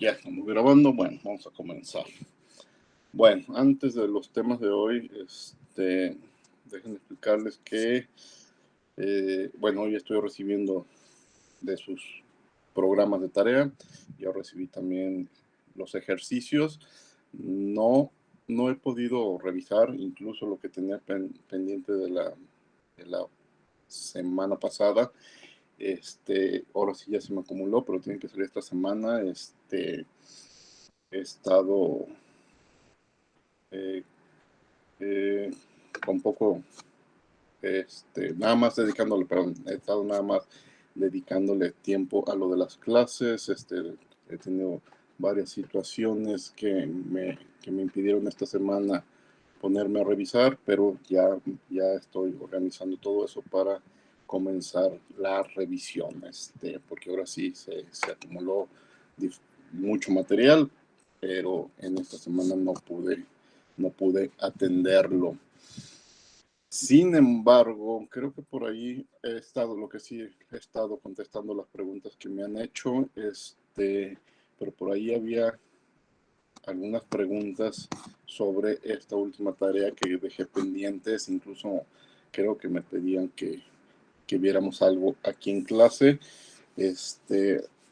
Ya estamos grabando. Bueno, vamos a comenzar. Bueno, antes de los temas de hoy, déjenme explicarles que, bueno, hoy estoy recibiendo de sus programas de tarea. Ya recibí también los ejercicios. No he podido revisar incluso lo que tenía pendiente de la semana pasada. Ahora sí ya se me acumuló, pero tiene que salir esta semana. He estado eh, eh, un poco, nada más dedicándole, perdón, he estado nada más dedicándole tiempo a lo de las clases. He tenido varias situaciones que me impidieron esta semana ponerme a revisar, pero ya estoy organizando todo eso para comenzar la revisión, porque ahora sí se acumuló mucho material, pero en esta semana no pude atenderlo. Sin embargo, creo que por ahí lo que sí he estado contestando las preguntas que me han hecho, pero por ahí había algunas preguntas sobre esta última tarea que dejé pendientes. Incluso creo que me pedían que viéramos algo aquí en clase.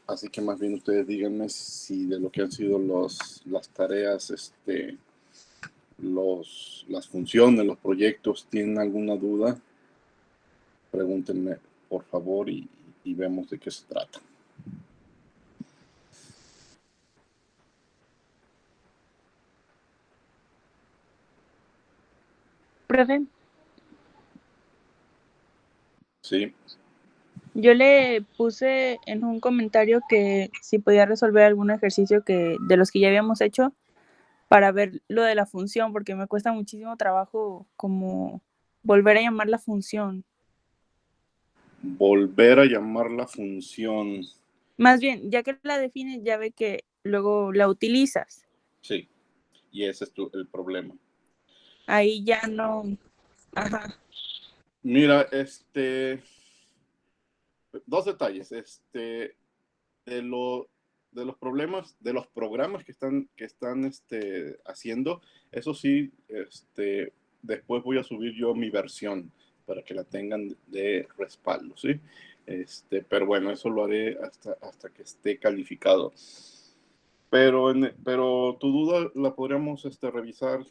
Así que más bien ustedes díganme si de lo que han sido las tareas, las funciones, los proyectos, tienen alguna duda, pregúntenme por favor y vemos de qué se trata. Profe, Sí, yo le puse en un comentario que si podía resolver algún ejercicio de los que ya habíamos hecho para ver lo de la función, porque me cuesta muchísimo trabajo como volver a llamar la función. volver a llamar la función. Más bien, ya que la defines, ya ve que luego la utilizas. Sí, y ese es el problema. Ahí ya no. Ajá. Mira, dos detalles, de de los problemas, de los programas que están haciendo. Eso sí, después voy a subir yo mi versión para que la tengan de respaldo, ¿sí? Pero bueno, eso lo haré hasta que esté calificado. Pero tu duda la podríamos revisar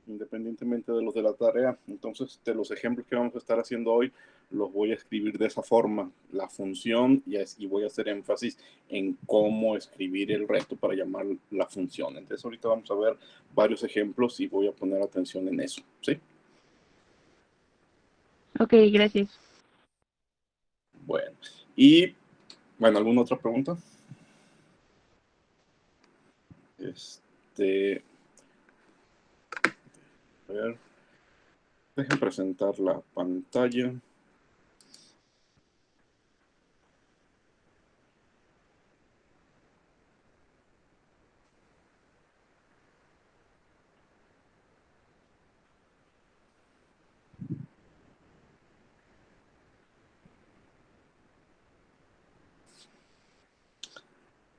independientemente de los de la tarea. Entonces, de los ejemplos que vamos a estar haciendo hoy, los voy a escribir de esa forma, la función, y voy a hacer énfasis en cómo escribir el resto para llamar la función. Entonces, ahorita vamos a ver varios ejemplos y voy a poner atención en eso, ¿sí? Ok, gracias. Bueno, y bueno, ¿alguna otra pregunta? A ver, dejen presentar la pantalla.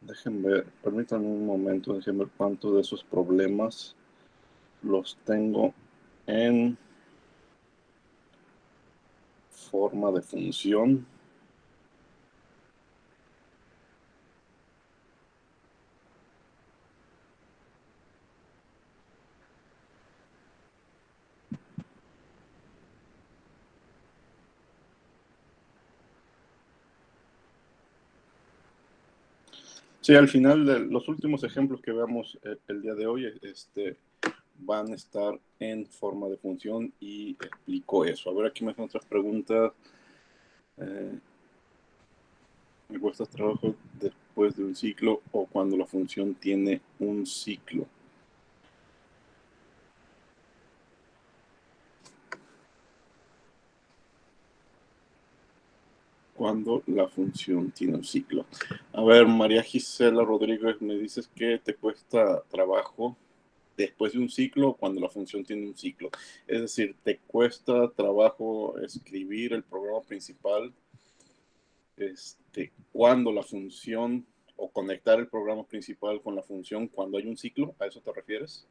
Dejen ver, permítanme un momento, dejen ver cuántos de esos problemas los tengo en forma de función. Sí, al final de los últimos ejemplos que veamos el día de hoy, van a estar en forma de función y explico eso. A ver, aquí me hacen otras preguntas. Eh, ¿Me cuesta trabajo después de un ciclo o cuando la función tiene un ciclo? Cuando la función tiene un ciclo. A ver, María Gisela Rodríguez, me dices que te cuesta trabajo después de un ciclo cuando la función tiene un ciclo. Es decir, te cuesta trabajo escribir el programa principal cuando la función o conectar el programa principal con la función cuando hay un ciclo. ¿A eso te refieres?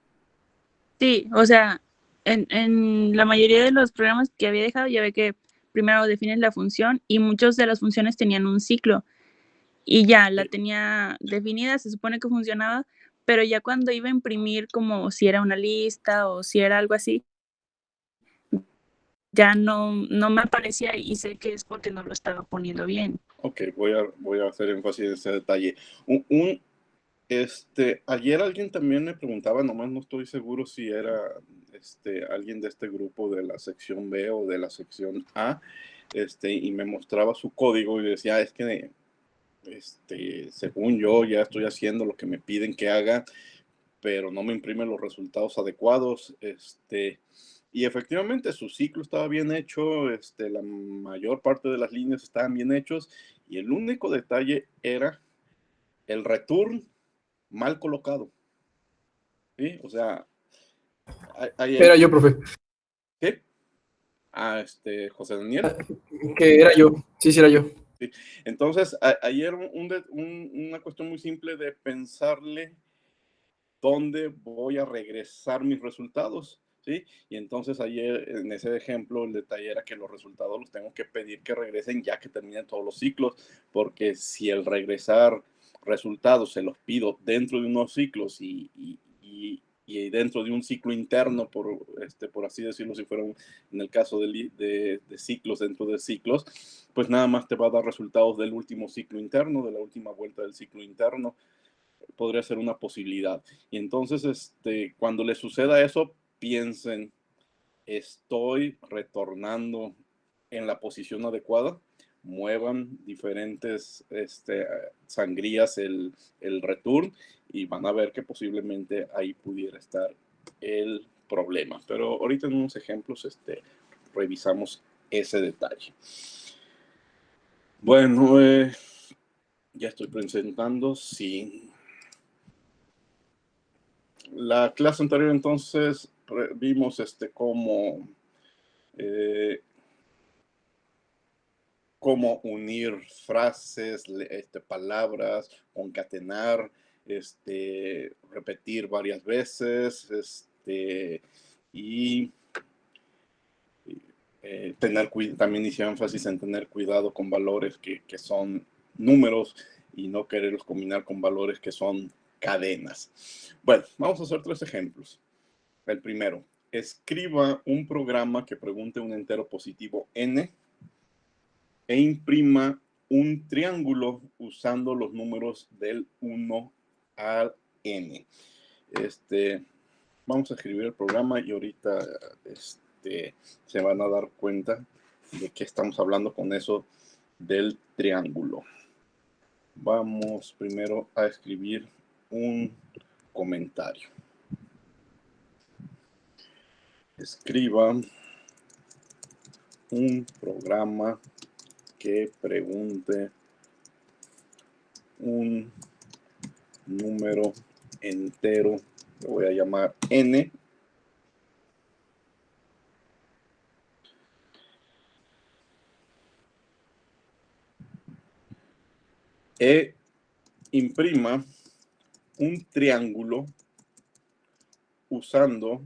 Sí, o sea, en la mayoría de los programas que había dejado, ya ve que primero defines la función y muchas de las funciones tenían un ciclo y ya la Sí. tenía definida, se supone que funcionaba, pero ya cuando iba a imprimir como si era una lista o si era algo así, ya no me aparecía y sé que es porque no lo estaba poniendo bien. Ok, voy a hacer énfasis en ese detalle. Ayer alguien también me preguntaba, nomás no estoy seguro si era alguien de este grupo de la sección B o de la sección A, y me mostraba su código y decía, es que según yo ya estoy haciendo lo que me piden que haga, pero no me imprime los resultados adecuados. Y efectivamente su ciclo estaba bien hecho, la mayor parte de las líneas estaban bien hechos, y el único detalle era el return mal colocado. ¿Sí? O sea, Era yo, profe. ¿qué? José Daniel. Que era yo. Sí, sí, era yo. Sí. Entonces, ayer una cuestión muy simple de pensarle dónde voy a regresar mis resultados, ¿sí? Y entonces ayer en ese ejemplo el detalle era que los resultados los tengo que pedir que regresen ya que terminen todos los ciclos, porque si el regresar resultados se los pido dentro de unos ciclos y dentro de un ciclo interno, por así decirlo, si fuera en el caso de ciclos dentro de ciclos, pues nada más te va a dar resultados del último ciclo interno, de la última vuelta del ciclo interno. Podría ser una posibilidad. Y entonces, cuando le suceda eso, piensen, estoy retornando en la posición adecuada, muevan diferentes sangrías el return y van a ver que posiblemente ahí pudiera estar el problema. Pero ahorita en unos ejemplos revisamos ese detalle. Bueno, ya estoy presentando, sí. La clase anterior entonces vimos cómo unir frases, palabras, concatenar, repetir varias veces, y también hice énfasis en tener cuidado con valores que son números y no quererlos combinar con valores que son cadenas. Bueno, vamos a hacer 3 ejemplos. El primero, escriba un programa que pregunte un entero positivo n e imprima un triángulo usando los números del 1 al n. Vamos a escribir el programa y ahorita se van a dar cuenta de que estamos hablando con eso del triángulo. Vamos primero a escribir un comentario. Escriba un programa que pregunte un número entero, lo voy a llamar n, e imprima un triángulo utilizando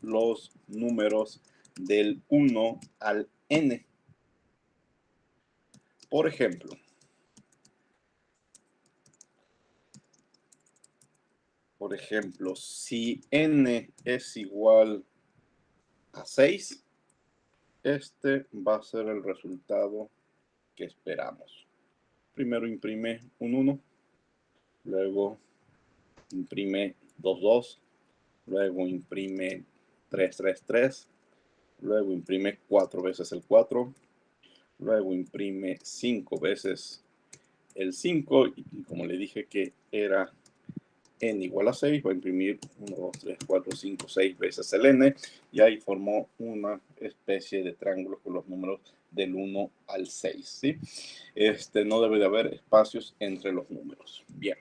los números del 1 al n. Por ejemplo, si n es igual a 6, va a ser el resultado que esperamos. Primero imprime un 1, luego imprime 2, 2, luego imprime 3, 3, 3, luego imprime 4 veces el 4, luego imprime 5 veces el 5, y como le dije que era n igual a 6, va a imprimir 1, 2, 3, 4, 5, 6 veces el n, y ahí formó una especie de triángulo con los números del 1 al 6, ¿sí? No debe de haber espacios entre los números. Bien.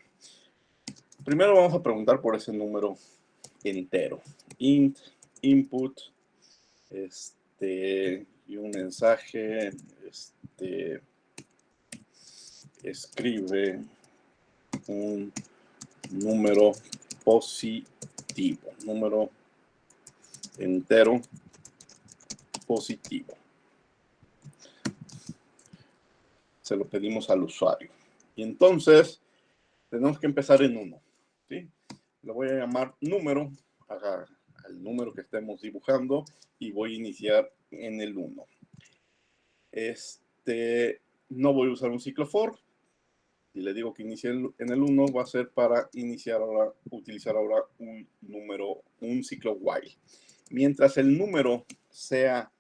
Primero vamos a preguntar por ese número entero. Int, input, y un mensaje, escribe un número positivo, número entero positivo. Se lo pedimos al usuario. Y entonces tenemos que empezar en 1. ¿Sí? Lo voy a llamar número, al número que estemos dibujando, y voy a iniciar en el 1. No voy a usar un ciclo for. Si le digo que inicie en el 1, va a ser para utilizar ahora un ciclo while. Mientras el número sea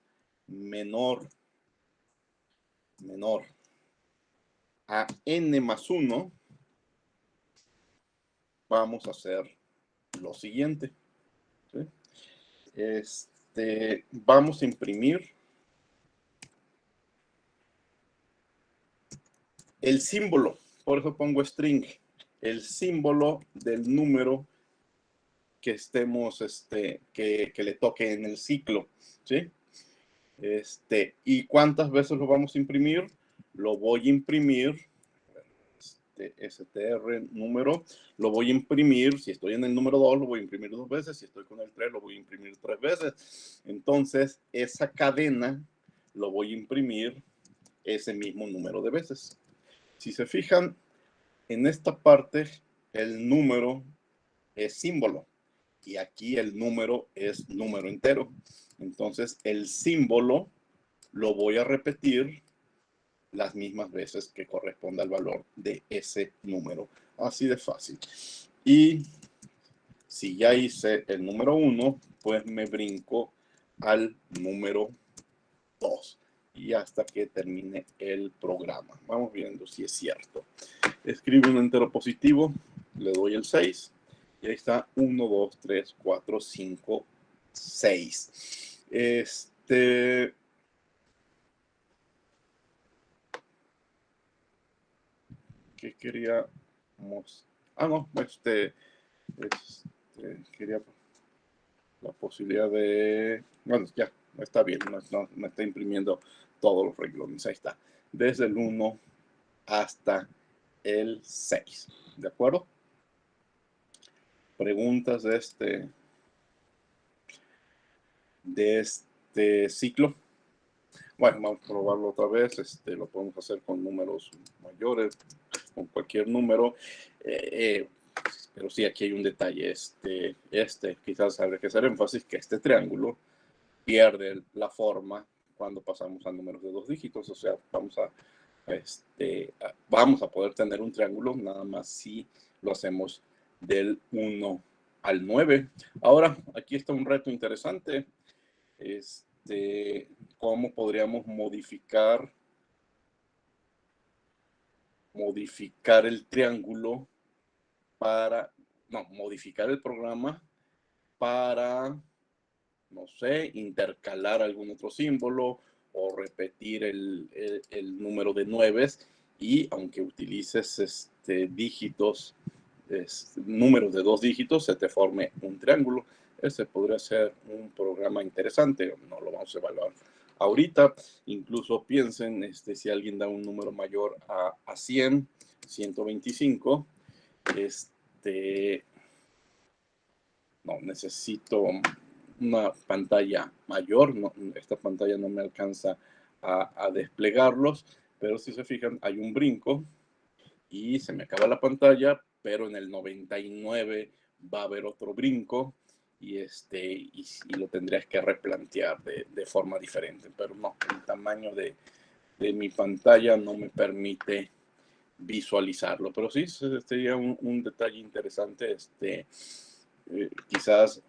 menor a n más 1, vamos a hacer lo siguiente. ¿Sí? Vamos a imprimir el símbolo. Por eso pongo string. El símbolo del número que estemos, que le toque en el ciclo. ¿Sí? ¿Y cuántas veces lo vamos a imprimir? Lo voy a imprimir, str número, lo voy a imprimir, si estoy en el número 2, lo voy a imprimir 2 veces, si estoy con el 3, lo voy a imprimir 3 veces. Entonces, esa cadena lo voy a imprimir ese mismo número de veces. Si se fijan, en esta parte, el número es símbolo. Y aquí el número es número entero. Entonces, el símbolo lo voy a repetir las mismas veces que corresponda al valor de ese número. Así de fácil. Y si ya hice el número 1, pues me brinco al número 2. Y hasta que termine el programa. Vamos viendo si es cierto. Escribo un entero positivo, le doy el 6. Y ahí está 1, 2, 3, 4, 5, 6. ¿Qué queríamos? No, quería la posibilidad de... Bueno, ya, está bien, no me está imprimiendo todos los renglones, ahí está. Desde el 1 hasta el 6, ¿de acuerdo? Preguntas de este ciclo. Bueno, vamos a probarlo otra vez. Lo podemos hacer con números mayores, con cualquier número. Pero sí, aquí hay un detalle. Quizás habría que hacer énfasis que este triángulo pierde la forma cuando pasamos a números de 2 dígitos. O sea, vamos a poder tener un triángulo nada más si lo hacemos del 1 al 9. Ahora, aquí está un reto interesante. ¿Cómo podríamos modificar el triángulo modificar el programa para, no sé, intercalar algún otro símbolo o repetir el número de 9 y aunque utilices dígitos, números de 2 dígitos, se te forme un triángulo. Ese podría ser un programa interesante, no lo vamos a evaluar ahorita. Incluso piensen, si alguien da un número mayor a 100, 125, no, necesito una pantalla mayor, esta pantalla no me alcanza a desplegarlos, pero si se fijan, hay un brinco y se me acaba la pantalla, pero en el 99 va a haber otro brinco y lo tendrías que replantear de forma diferente, pero no, el tamaño de mi pantalla no me permite visualizarlo, pero sí sería un detalle interesante, quizás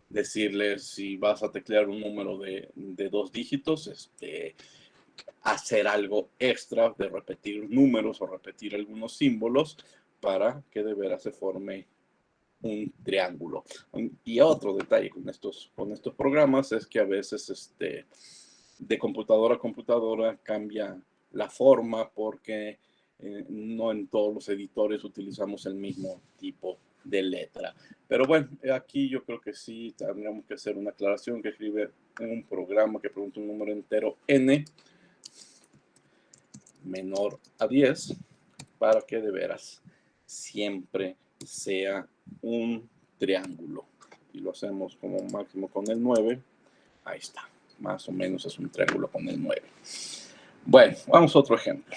decirles si vas a teclear un número de 2 dígitos, hacer algo extra de repetir números o repetir algunos símbolos para que de veras se forme un triángulo. Y otro detalle con estos programas es que a veces de computadora a computadora cambia la forma porque no en todos los editores utilizamos el mismo tipo de letra. Pero bueno, aquí yo creo que sí tendríamos que hacer una aclaración que escribe un programa que pregunta un número entero n menor a 10 para que de veras siempre sea un triángulo. Y lo hacemos como máximo con el 9. Ahí está. Más o menos es un triángulo con el 9. Bueno, vamos a otro ejemplo.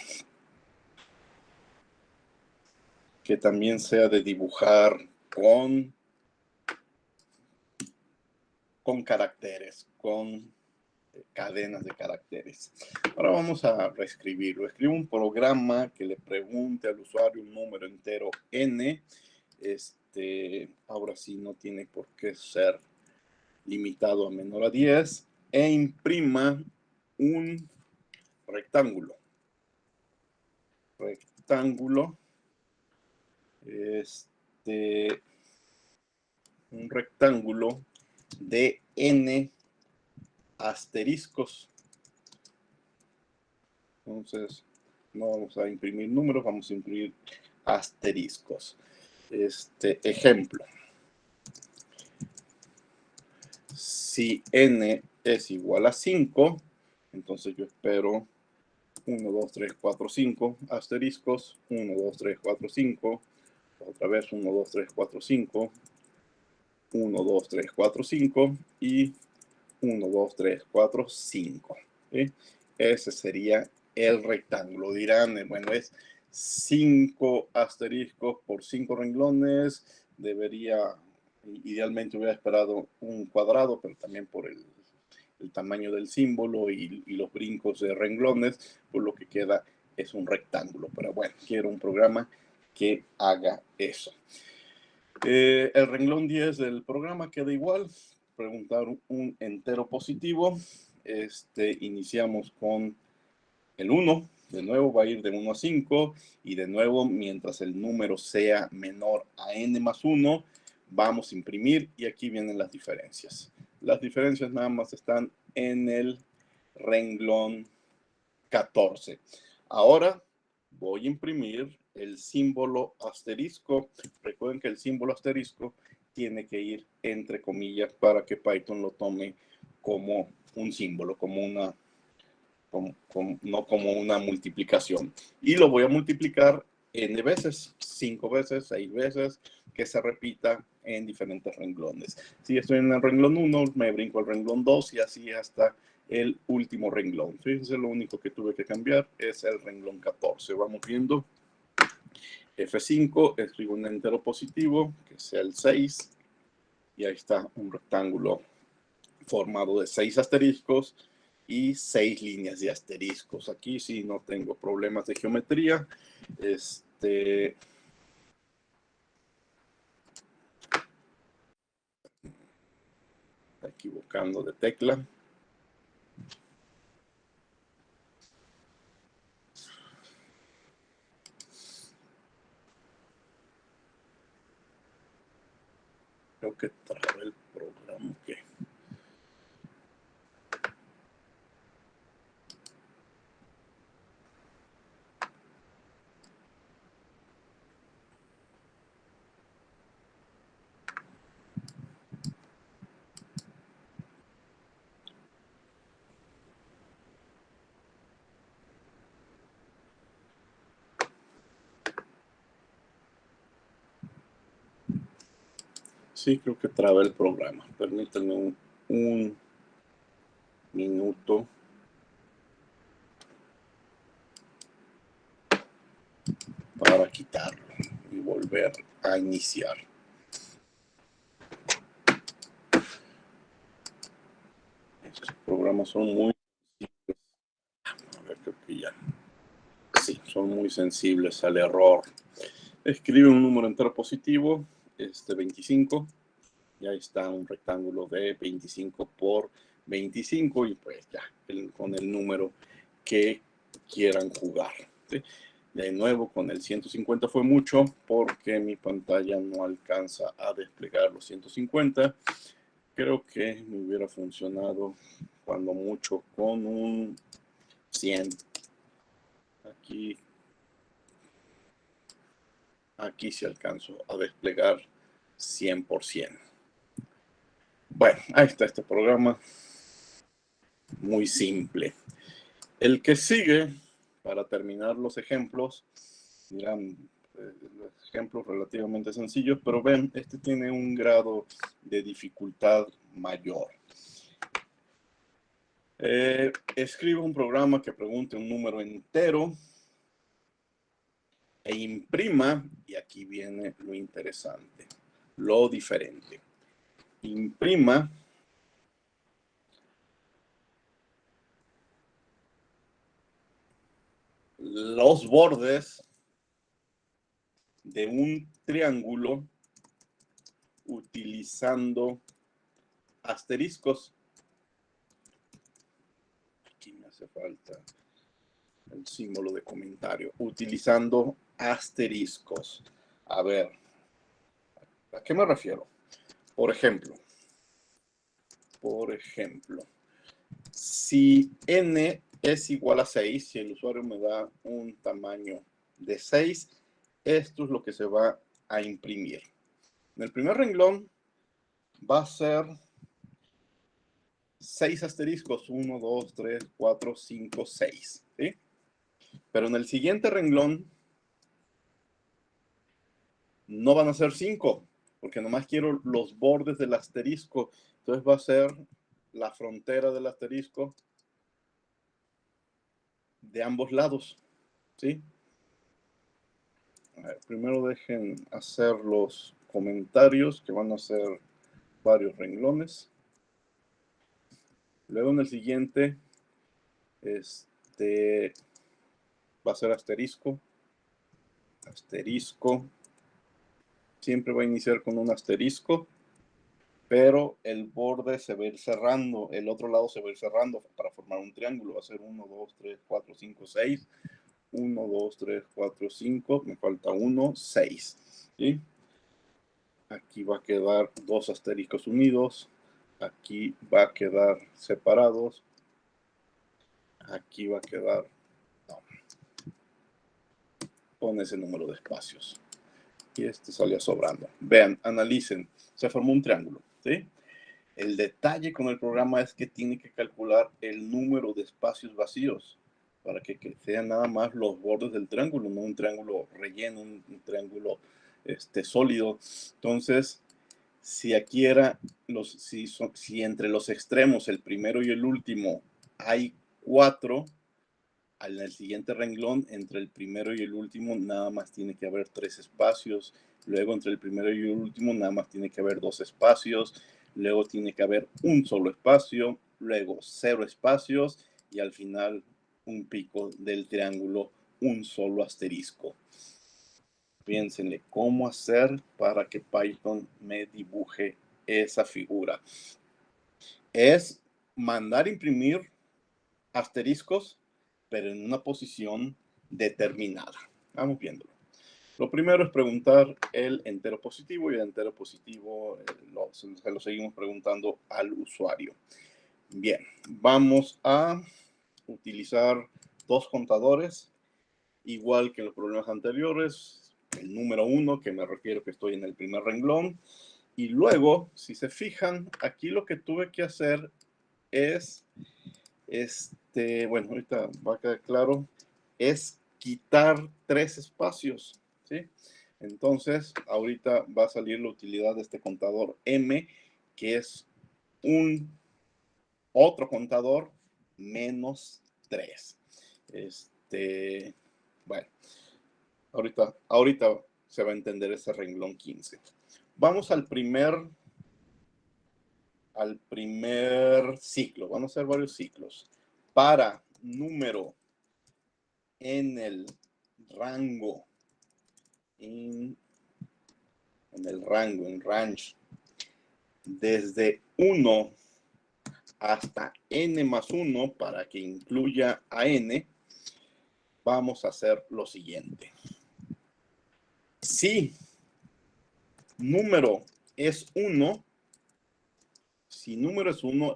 Que también sea de dibujar con caracteres, con cadenas de caracteres. Ahora vamos a reescribirlo. Escribo un programa que le pregunte al usuario un número entero n. Ahora sí no tiene por qué ser limitado a menor a 10 e imprima un rectángulo. Un rectángulo de n asteriscos. Entonces, no vamos a imprimir números, vamos a imprimir asteriscos. Ejemplo. Si n es igual a 5, entonces yo espero 1, 2, 3, 4, 5 asteriscos, 1, 2, 3, 4, 5, otra vez 1, 2, 3, 4, 5, 1, 2, 3, 4, 5 y 1, 2, 3, 4, 5. ¿Sí? Ese sería el rectángulo. Dirán, bueno, es 5 asteriscos por 5 renglones. Idealmente hubiera esperado un cuadrado, pero también por el tamaño del símbolo y los brincos de renglones, por lo que queda es un rectángulo. Pero bueno, quiero un programa que haga eso. El renglón 10 del programa queda igual. Preguntar un entero positivo. Iniciamos con el 1. De nuevo va a ir de 1 a 5. Y de nuevo, mientras el número sea menor a n más 1, vamos a imprimir. Y aquí vienen las diferencias. Las diferencias nada más están en el renglón 14. Ahora voy a imprimir el símbolo asterisco. Recuerden que el símbolo asterisco tiene que ir entre comillas para que Python lo tome como un símbolo, no como una multiplicación. Y lo voy a multiplicar n veces, 5 veces, 6 veces, que se repita en diferentes renglones. Si estoy en el renglón 1, me brinco al renglón 2 y así hasta el último renglón. Fíjense, lo único que tuve que cambiar es el renglón 14. Vamos viendo. F5, escribo un entero positivo, que sea el 6. Y ahí está un rectángulo formado de 6 asteriscos y 6 líneas de asteriscos. Aquí sí no tengo problemas de geometría. Está equivocando de tecla. Creo que trabé el programa. ¿Qué? Sí, creo que trabé el programa. Permítanme un minuto. Para quitarlo y volver a iniciar. Estos programas son muy sensibles. A ver, creo que ya. Sí, son muy sensibles al error. Escribe un número entero positivo, 25. Y ahí está un rectángulo de 25 por 25 y pues ya, con el número que quieran jugar. ¿Sí? De nuevo, con el 150 fue mucho porque mi pantalla no alcanza a desplegar los 150. Creo que me hubiera funcionado cuando mucho con un 100. Aquí sí alcanzo a desplegar 100%. Bueno, ahí está este programa. Muy simple. El que sigue, para terminar los ejemplos, dirán, los ejemplos relativamente sencillos, pero ven, este tiene un grado de dificultad mayor. Escriba un programa que pregunte un número entero e imprima, y aquí viene lo interesante, lo diferente. Imprima los bordes de un triángulo utilizando asteriscos. Aquí me hace falta el símbolo de comentario. Utilizando asteriscos. A ver, ¿a qué me refiero? Por ejemplo, si n es igual a 6, si el usuario me da un tamaño de 6, esto es lo que se va a imprimir. En el primer renglón va a ser 6 asteriscos, 1, 2, 3, 4, 5, 6, ¿sí? Pero en el siguiente renglón no van a ser 5, porque nomás quiero los bordes del asterisco. Entonces va a ser la frontera del asterisco de ambos lados, ¿sí? A ver, primero dejen hacer los comentarios, que van a ser varios renglones. Luego en el siguiente, va a ser asterisco. Asterisco. Siempre va a iniciar con un asterisco, pero el borde se va a ir cerrando, el otro lado se va a ir cerrando para formar un triángulo. Va a ser 1, 2, 3, 4, 5, 6. 1, 2, 3, 4, 5. Me falta 1, 6. ¿Sí? Aquí va a quedar 2 asteriscos unidos. Aquí va a quedar separados. Aquí va a quedar... No. Pon ese número de espacios. Y este salía sobrando. Vean, analicen. Se formó un triángulo, ¿sí? El detalle con el programa es que tiene que calcular el número de espacios vacíos para que sean nada más los bordes del triángulo, no un triángulo relleno, un triángulo sólido. Entonces, si aquí era, si entre los extremos, el primero y el último, hay 4, en el siguiente renglón, entre el primero y el último, nada más tiene que haber 3 espacios. Luego, entre el primero y el último, nada más tiene que haber 2 espacios. Luego tiene que haber un solo espacio. Luego 0 espacios. Y al final, un pico del triángulo, un solo asterisco. Piénsenle cómo hacer para que Python me dibuje esa figura. Es mandar imprimir asteriscos, pero en una posición determinada. Vamos viéndolo. Lo primero es preguntar el entero positivo, y el entero positivo se lo seguimos preguntando al usuario. Bien, vamos a utilizar 2 contadores, igual que en los problemas anteriores. El número 1, que me refiero que estoy en el primer renglón. Y luego, si se fijan, aquí lo que tuve que hacer es bueno, ahorita va a quedar claro, es quitar 3 espacios, ¿sí? Entonces, ahorita va a salir la utilidad de este contador M, que es otro contador menos 3. Bueno, ahorita se va a entender ese renglón 15. Vamos al primer ciclo. Van a ser varios ciclos. Para número en el rango, en range, desde 1 hasta n más 1, para que incluya a n, vamos a hacer lo siguiente. Si número es 1,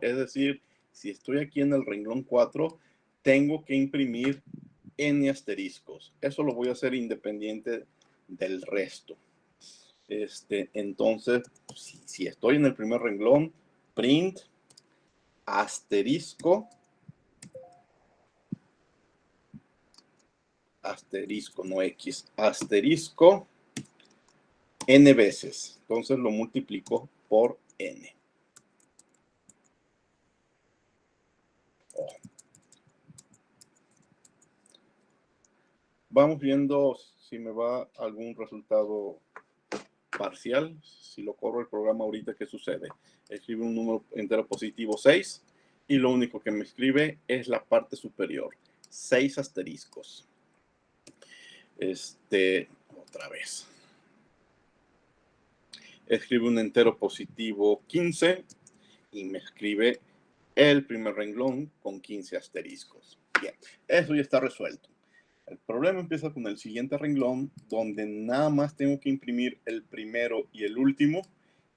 es decir, si estoy aquí en el renglón 4, tengo que imprimir n asteriscos. Eso lo voy a hacer independiente del resto. Entonces, si estoy en el primer renglón, print asterisco asterisco, no X, asterisco n veces. Entonces lo multiplico por n. Vamos viendo si me va algún resultado parcial. Si lo corro el programa ahorita, ¿qué sucede? Escribe un número entero positivo 6 y lo único que me escribe es la parte superior. 6 asteriscos. Otra vez. Escribe un entero positivo 15 y me escribe el primer renglón con 15 asteriscos. Bien, eso ya está resuelto. El problema empieza con el siguiente renglón, donde nada más tengo que imprimir el primero y el último,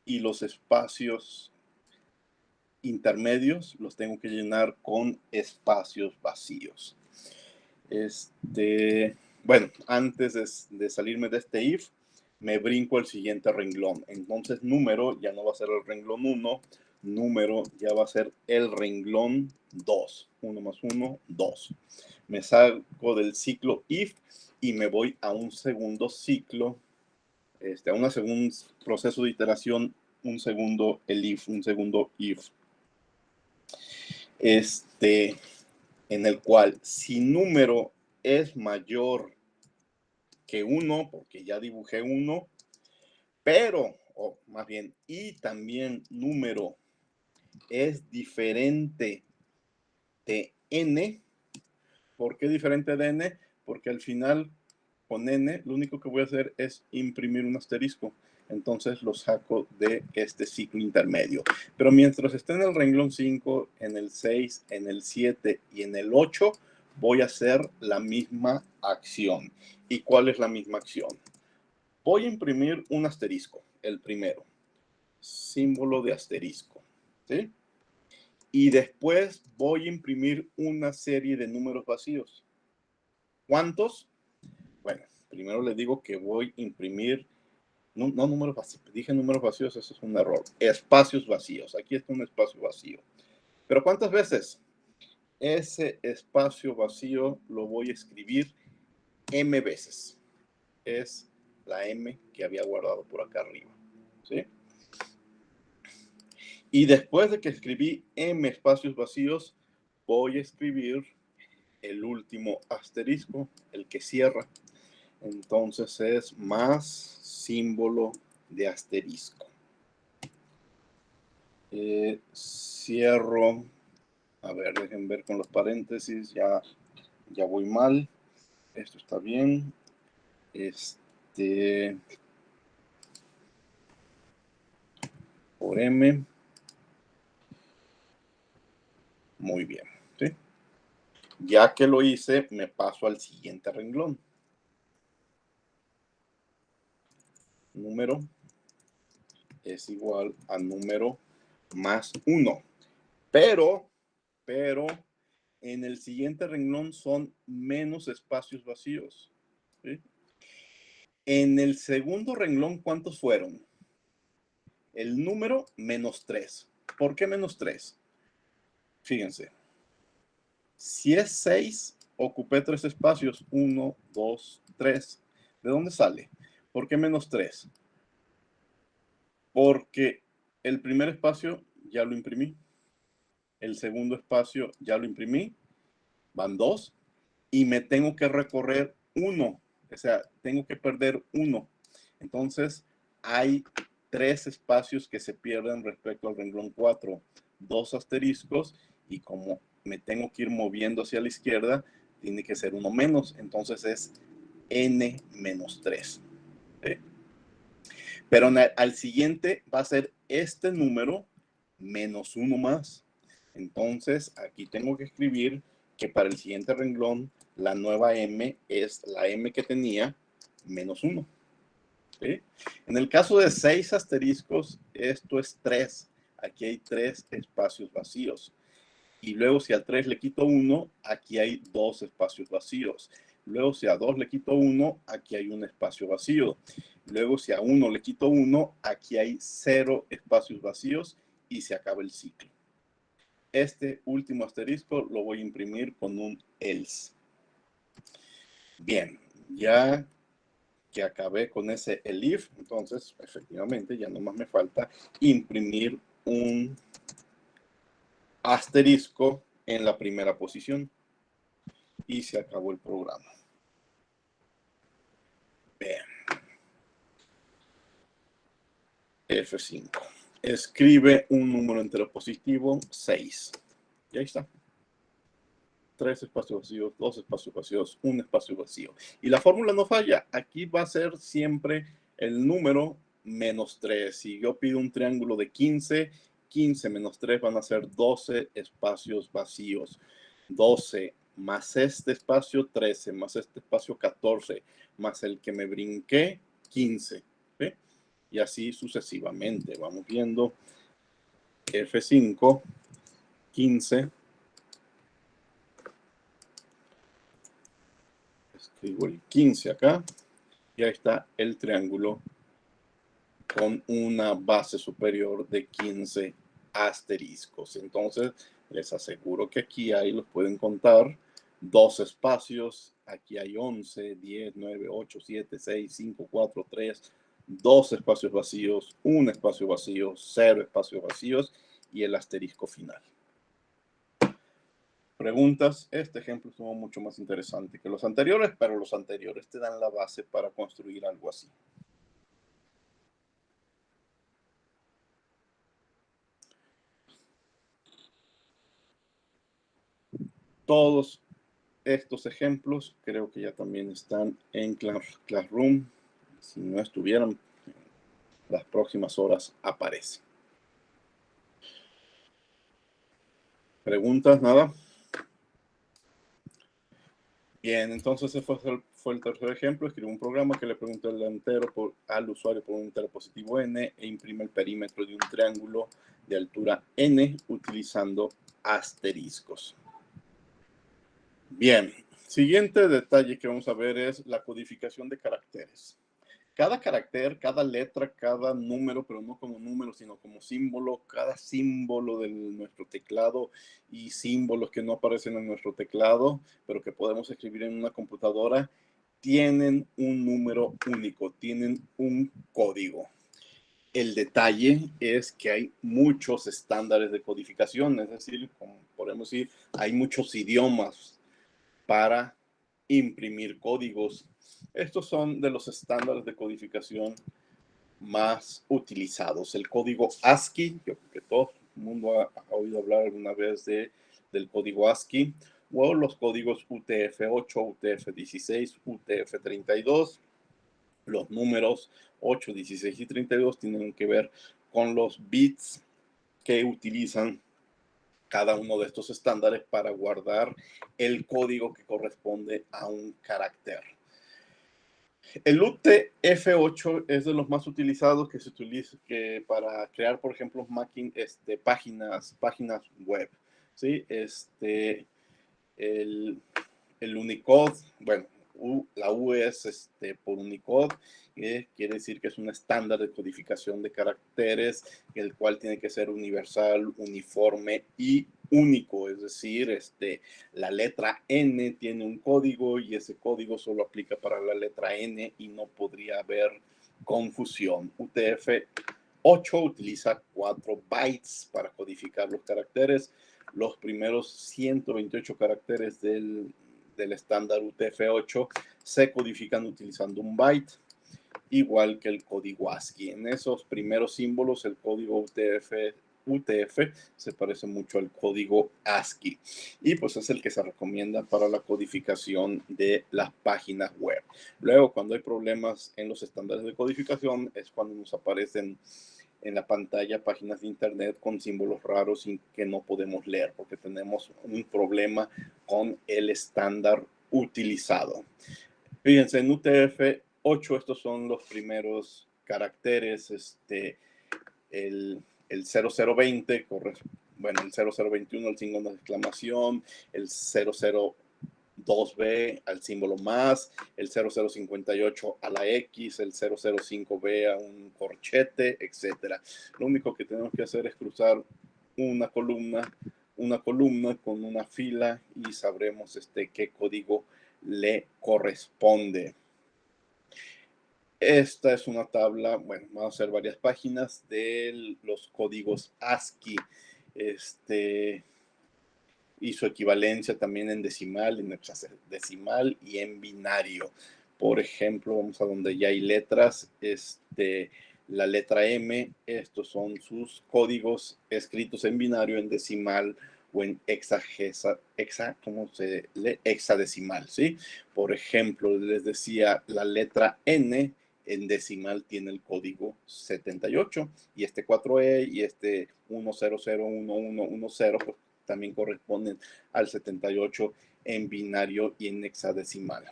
y los espacios intermedios los tengo que llenar con espacios vacíos. Bueno, antes de salirme de este if, me brinco al siguiente renglón. Entonces, número ya no va a ser el renglón 1, número ya va a ser el renglón 2. 1 más 1, 2. Me salgo del ciclo if y me voy a un segundo ciclo, a un segundo proceso de iteración, un segundo el if, un segundo if. En el cual si número es mayor que 1, porque ya dibujé 1, pero, o más bien, y también número es diferente de n. ¿Por qué diferente de n? Porque al final, con n, lo único que voy a hacer es imprimir un asterisco. Entonces lo saco de este ciclo intermedio. Pero mientras esté en el renglón 5, en el 6, en el 7 y en el 8, voy a hacer la misma acción. ¿Y cuál es la misma acción? Voy a imprimir un asterisco, el primero. Símbolo de asterisco. ¿Sí? Y después voy a imprimir una serie de números vacíos. ¿Cuántos? Bueno, primero les digo que voy a imprimir, no números vacíos, dije números vacíos, eso es un error. Espacios vacíos, aquí está un espacio vacío. ¿Pero cuántas veces? Ese espacio vacío lo voy a escribir m veces. Es la m que había guardado por acá arriba. ¿Sí? Y después de que escribí m espacios vacíos, voy a escribir el último asterisco, el que cierra. Entonces es más símbolo de asterisco. Cierro. A ver, dejen ver con los paréntesis. Ya voy mal. Esto está bien. Por M. Muy bien. ¿Sí? Ya que lo hice, me paso al siguiente renglón. Número es igual a número más 1. Pero en el siguiente renglón son menos espacios vacíos. ¿Sí? En el segundo renglón, ¿cuántos fueron? El número menos 3. ¿Por qué menos 3? Fíjense. Si es 6, ocupé 3 espacios. 1, 2, 3. ¿De dónde sale? ¿Por qué menos 3? Porque el primer espacio ya lo imprimí. El segundo espacio ya lo imprimí. Van 2. Y me tengo que recorrer 1. O sea, tengo que perder 1. Entonces, hay 3 espacios que se pierden respecto al renglón 4. 2 asteriscos. Y como me tengo que ir moviendo hacia la izquierda, tiene que ser 1 menos. Entonces es n menos 3. ¿Sí? Pero al siguiente va a ser este número menos 1 más. Entonces, aquí tengo que escribir que para el siguiente renglón, la nueva m es la m que tenía menos 1. ¿Sí? En el caso de 6 asteriscos, esto es 3. Aquí hay 3 espacios vacíos. Y luego si al 3 le quito 1, aquí hay 2 espacios vacíos. Luego si a 2 le quito 1, aquí hay un espacio vacío. Luego si a 1 le quito 1, aquí hay 0 espacios vacíos y se acaba el ciclo. Este último asterisco lo voy a imprimir con un else. Bien, ya que acabé con ese elif, entonces efectivamente ya nomás me falta imprimir un asterisco en la primera posición y se acabó el programa. Bien. F5. Escribe un número entero positivo, 6. Y ahí está. 3 espacios vacíos, 2 espacios vacíos, 1 espacio vacío. Y la fórmula no falla. Aquí va a ser siempre el número menos 3. Si yo pido un triángulo de 15, 15 menos 3 van a ser 12 espacios vacíos. 12 más este espacio, 13, más este espacio, 14, más el que me brinqué, 15. ¿Sí? Y así sucesivamente. Vamos viendo F5, 15. Escribo el 15 acá. Y ahí está el triángulo con una base superior de 15 asteriscos. Entonces, les aseguro que aquí ahí los pueden contar. 2 espacios. Aquí hay 11, 10, 9, 8, 7, 6, 5, 4, 3. 2 espacios vacíos, 1 espacio vacío, 0 espacios vacíos y el asterisco final. Preguntas. Este ejemplo estuvo mucho más interesante que los anteriores, pero los anteriores te dan la base para construir algo así. Todos estos ejemplos creo que ya también están en Classroom. Si no estuvieran, las próximas horas aparecen. ¿Preguntas? ¿Nada? Bien, entonces ese fue el tercer ejemplo. Escribe un programa que le pregunta al usuario por un entero positivo n e imprime el perímetro de un triángulo de altura n utilizando asteriscos. Bien, siguiente detalle que vamos a ver es la codificación de caracteres. Cada carácter, cada letra, cada número, pero no como número, sino como símbolo, cada símbolo de nuestro teclado y símbolos que no aparecen en nuestro teclado, pero que podemos escribir en una computadora, tienen un número único, tienen un código. El detalle es que hay muchos estándares de codificación, es decir, como podemos decir, hay muchos idiomas para imprimir códigos. Estos son de los estándares de codificación más utilizados. El código ASCII, yo creo que todo el mundo ha oído hablar alguna vez del código ASCII, o los códigos UTF-8, UTF-16, UTF-32. Los números 8, 16 y 32 tienen que ver con los bits que utilizan cada uno de estos estándares para guardar el código que corresponde a un carácter. El UTF-8 es de los más utilizados que se utiliza para crear, por ejemplo, páginas web. ¿Sí? El Unicode, bueno, la U es por Unicode, quiere decir que es un estándar de codificación de caracteres, el cual tiene que ser universal, uniforme y único, es decir, la letra N tiene un código y ese código solo aplica para la letra N y no podría haber confusión. UTF-8 utiliza 4 bytes para codificar los caracteres. Los primeros 128 caracteres del estándar UTF-8 se codifican utilizando un byte, igual que el código ASCII. En esos primeros símbolos, el código UTF se parece mucho al código ASCII y pues es el que se recomienda para la codificación de las páginas web. Luego, cuando hay problemas en los estándares de codificación, es cuando nos aparecen en la pantalla páginas de internet con símbolos raros y que no podemos leer porque tenemos un problema con el estándar utilizado. Fíjense, en UTF-8 estos son los primeros caracteres, el 0020, bueno, el 0021, el signo de exclamación, el 002B al símbolo más, el 0058 a la X, el 005B a un corchete, etc. Lo único que tenemos que hacer es cruzar una columna con una fila y sabremos qué código le corresponde. Esta es una tabla, bueno, vamos a hacer varias páginas de los códigos ASCII. Y su equivalencia también en decimal, en hexadecimal y en binario. Por ejemplo, vamos a donde ya hay letras, la letra M, estos son sus códigos escritos en binario, en decimal o en hexadecimal, ¿sí? Por ejemplo, les decía, la letra N en decimal tiene el código 78 y este 4E y este 1001110 pues también corresponden al 78 en binario y en hexadecimal.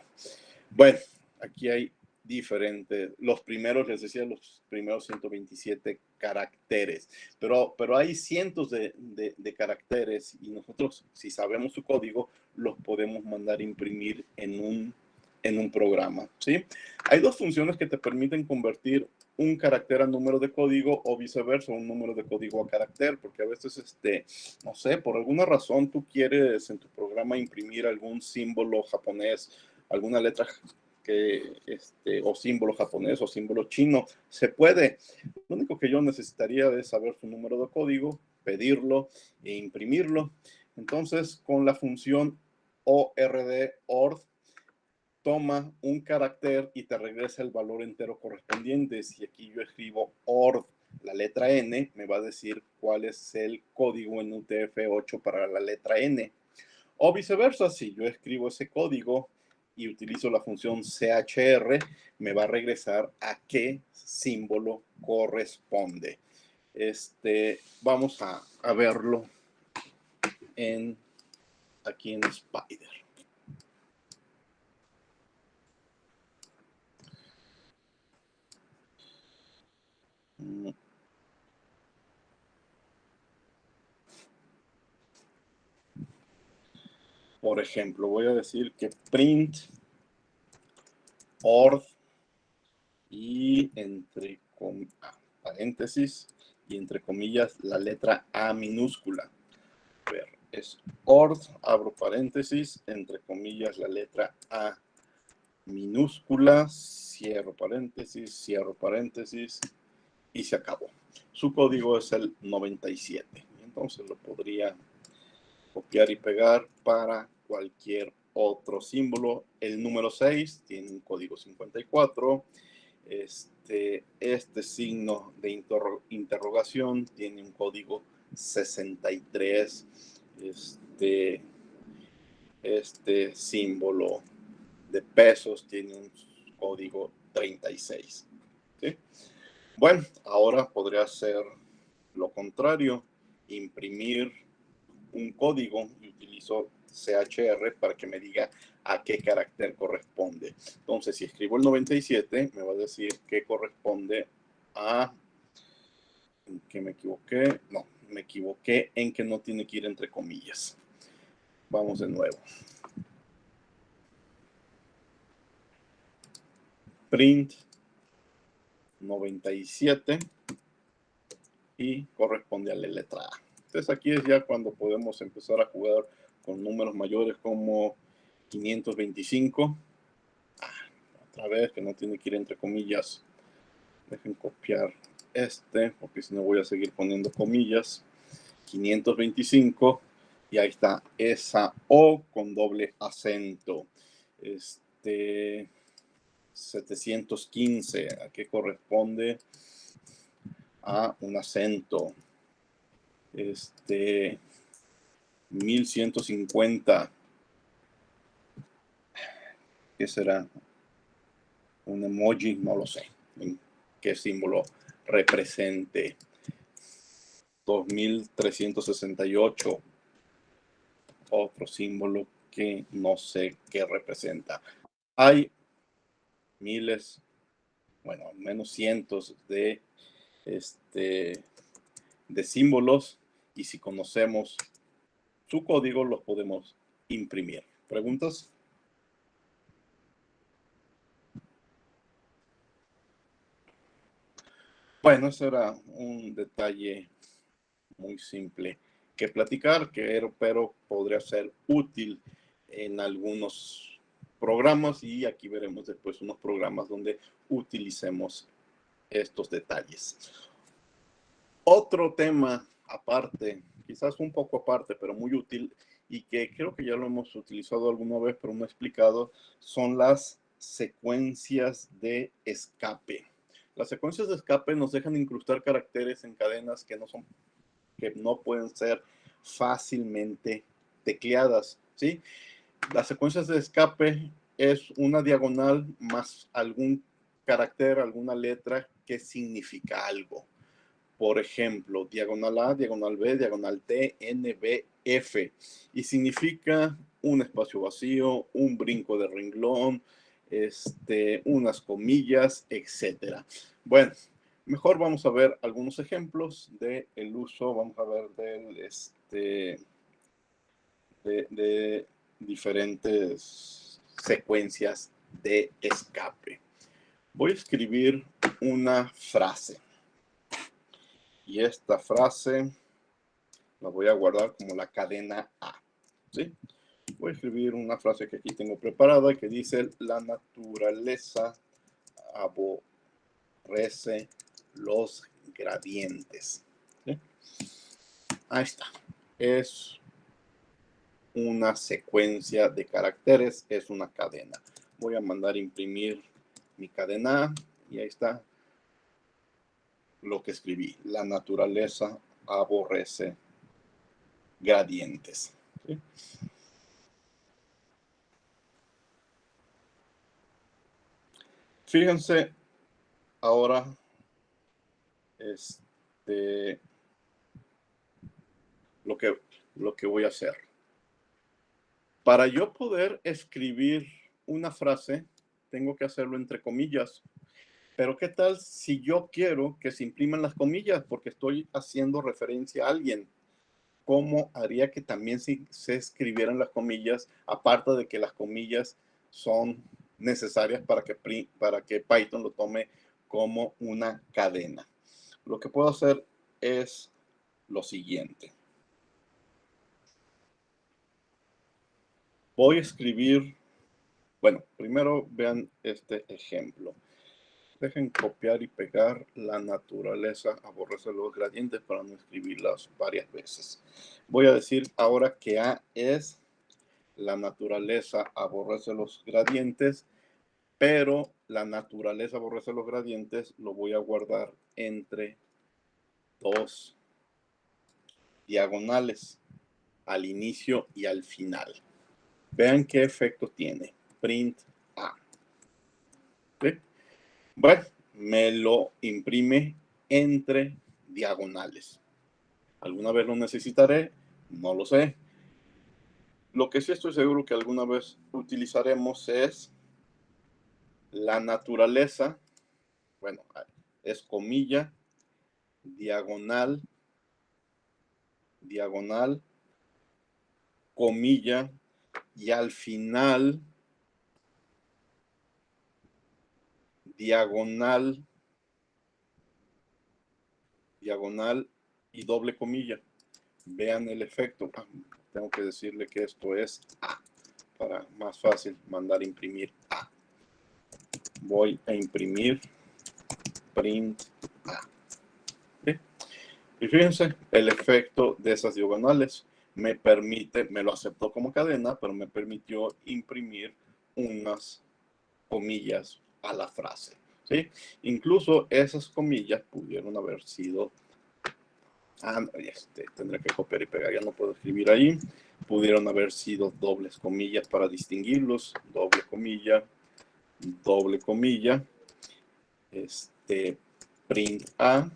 Bueno, aquí hay diferentes, los primeros, les decía, los primeros 127 caracteres, pero hay cientos de caracteres y nosotros, si sabemos su código, los podemos mandar a imprimir en un programa, ¿sí? Hay dos funciones que te permiten convertir un carácter a número de código o viceversa, un número de código a carácter, porque a veces, no sé, por alguna razón tú quieres en tu programa imprimir algún símbolo japonés, alguna letra o símbolo japonés o símbolo chino, se puede. Lo único que yo necesitaría es saber su número de código, pedirlo e imprimirlo. Entonces, con la función ORD, toma un carácter y te regresa el valor entero correspondiente. Si aquí yo escribo ORD, la letra N, me va a decir cuál es el código en UTF-8 para la letra N. O viceversa, si yo escribo ese código y utilizo la función CHR, me va a regresar a qué símbolo corresponde. Vamos a verlo aquí en Spider. Por ejemplo, voy a decir que print ORD y entre paréntesis y entre comillas la letra A minúscula. A ver, es ORD, abro paréntesis, entre comillas la letra A minúscula, cierro paréntesis y se acabó. Su código es el 97. Entonces lo podría copiar y pegar para cualquier otro símbolo. El número 6 tiene un código 54. Este signo de interrogación tiene un código 63. Este símbolo de pesos tiene un código 36. ¿Sí? Bueno, ahora podría hacer lo contrario, imprimir un código y utilizo CHR para que me diga a qué carácter corresponde. Entonces, si escribo el 97, me va a decir que corresponde a... ¿En qué me equivoqué? No, me equivoqué en que no tiene que ir entre comillas. Vamos de nuevo. Print 97 y corresponde a la letra A. Entonces aquí es ya cuando podemos empezar a jugar con números mayores como 525. Otra vez que no tiene que ir entre comillas. Dejen copiar porque si no voy a seguir poniendo comillas. 525 y ahí está esa O con doble acento. 715, ¿a qué corresponde? A un acento. 1150. ¿Qué será? Un emoji, no lo sé. ¿Qué símbolo represente? 2368. Otro símbolo que no sé qué representa. Hay miles, bueno, al menos cientos de símbolos y si conocemos su código los podemos imprimir. ¿Preguntas? Bueno, ese era un detalle muy simple que platicar, pero podría ser útil en algunos programas y aquí veremos después unos programas donde utilicemos estos detalles. Otro tema aparte, quizás un poco aparte, pero muy útil y que creo que ya lo hemos utilizado alguna vez, pero no he explicado, son las secuencias de escape. Las secuencias de escape nos dejan incrustar caracteres en cadenas que no pueden ser fácilmente tecleadas, ¿sí? Las secuencias de escape es una diagonal más algún carácter, alguna letra que significa algo. Por ejemplo, diagonal A, diagonal B, diagonal T, N, B, F. Y significa un espacio vacío, un brinco de renglón, unas comillas, etc. Bueno, mejor vamos a ver algunos ejemplos del uso, vamos a ver de diferentes secuencias de escape. Voy a escribir una frase. Y esta frase la voy a guardar como la cadena A, ¿sí? Voy a escribir una frase que aquí tengo preparada que dice: la naturaleza aborrece los gradientes, ¿sí? Ahí está. Es una secuencia de caracteres, es una cadena. Voy a mandar imprimir mi cadena A y ahí está lo que escribí: la naturaleza aborrece gradientes, ¿sí? Fíjense ahora lo que voy a hacer. Para yo poder escribir una frase, tengo que hacerlo entre comillas. Pero ¿qué tal si yo quiero que se impriman las comillas porque estoy haciendo referencia a alguien? ¿Cómo haría que también se escribieran las comillas, aparte de que las comillas son necesarias para que Python lo tome como una cadena? Lo que puedo hacer es lo siguiente. Voy a escribir, bueno, primero vean este ejemplo. Dejen copiar y pegar: la naturaleza aborrece los gradientes, para no escribirlas varias veces. Voy a decir ahora que A es: la naturaleza aborrece los gradientes, pero la naturaleza aborrece los gradientes lo voy a guardar entre dos diagonales, al inicio y al final. Vean qué efecto tiene. Print A. ¿Sí? Bueno, me lo imprime entre diagonales. ¿Alguna vez lo necesitaré? No lo sé. Lo que sí estoy seguro que alguna vez utilizaremos es: la naturaleza, bueno, es comilla, diagonal, diagonal, comilla, y al final, diagonal, diagonal y doble comilla. Vean el efecto. Tengo que decirle que esto es A, para más fácil mandar imprimir A. Voy a imprimir print A. ¿Sí? Y fíjense, el efecto de esas diagonales me lo aceptó como cadena, pero me permitió imprimir unas comillas a la frase, ¿sí? Incluso esas comillas pudieron haber sido, tendré que copiar y pegar, ya no puedo escribir ahí. Pudieron haber sido dobles comillas para distinguirlos: doble comilla, print A,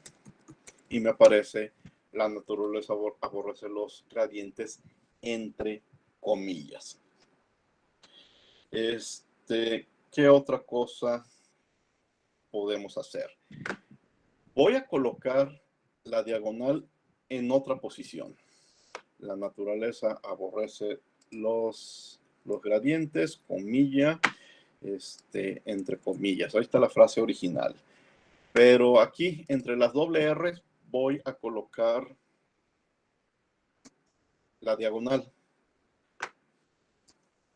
y me aparece: la naturaleza aborrece los gradientes entre comillas. ¿Qué otra cosa podemos hacer? Voy a colocar la diagonal en otra posición. La naturaleza aborrece los gradientes, comilla, entre comillas. Ahí está la frase original. Pero aquí, entre las doble R, voy a colocar la diagonal.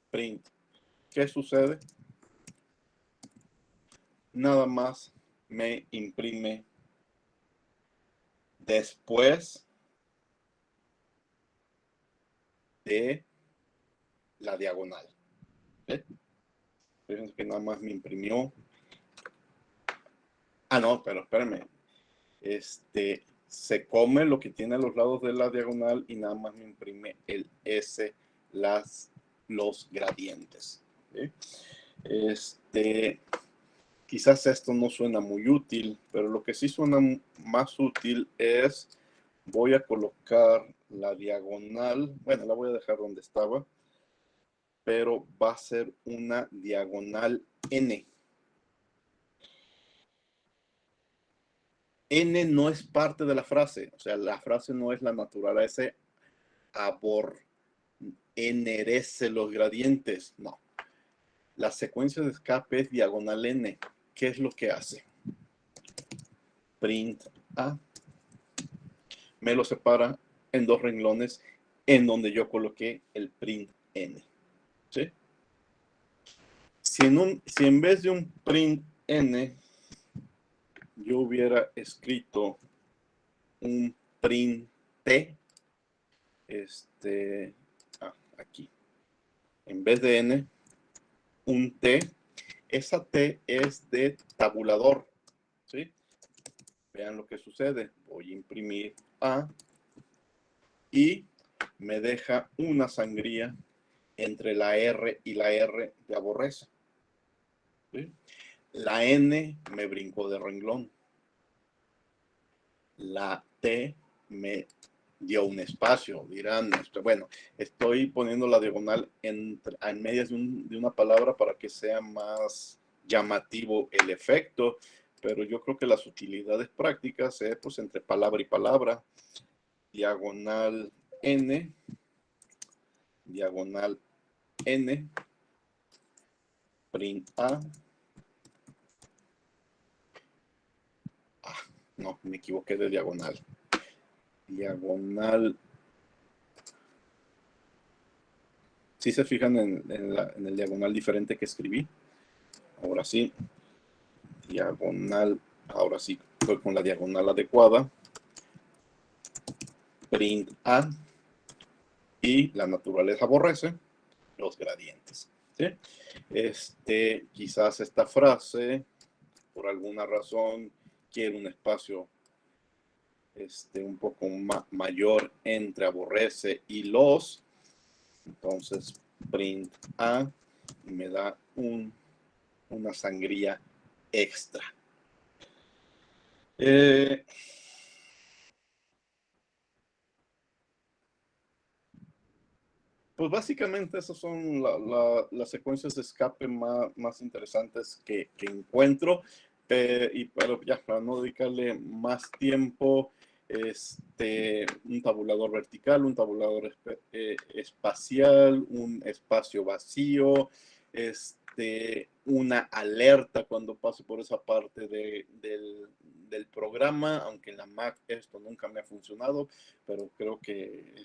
Print. ¿qué sucede? Nada más me imprime después de la diagonal. ¿Eh? Fíjense que nada más me imprimió. Ah, no, pero espérenme. Se come lo que tiene a los lados de la diagonal y nada más me imprime el S, los gradientes. ¿Sí? Quizás esto no suena muy útil, pero lo que sí suena más útil es, voy a colocar la diagonal, bueno, la voy a dejar donde estaba, pero va a ser una diagonal N. N no es parte de la frase, o sea, la frase no es la naturaleza enherece los gradientes, no. La secuencia de escape es diagonal N. ¿Qué es lo que hace? Print A. Me lo separa en dos renglones en donde yo coloqué el print N. ¿Sí? Si en vez de un print N, yo hubiera escrito un print T, aquí. En vez de N, un T. Esa T es de tabulador. ¿Sí? Vean lo que sucede. Voy a imprimir A y me deja una sangría entre la R y la R de aborrece. ¿Sí? La N me brincó de renglón. La T me dio un espacio. Dirán, bueno, estoy poniendo la diagonal en medias de una palabra para que sea más llamativo el efecto, pero yo creo que las utilidades prácticas es pues entre palabra y palabra. Diagonal N, diagonal N, print A. No, me equivoqué de diagonal. Diagonal. ¿Sí se fijan en el diagonal diferente que escribí? Ahora sí. Diagonal. Ahora sí, estoy con la diagonal adecuada. Print A. Y la naturaleza aborrece los gradientes. ¿Sí? Quizás esta frase, por alguna razón, quiere un espacio un poco mayor entre aborrece y los. Entonces, print A y me da una sangría extra. Pues básicamente esas son las secuencias de escape más interesantes que encuentro. Pero ya, para no dedicarle más tiempo, un tabulador vertical, un tabulador espacial, un espacio vacío, una alerta cuando paso por esa parte del programa, aunque en la Mac esto nunca me ha funcionado, pero creo que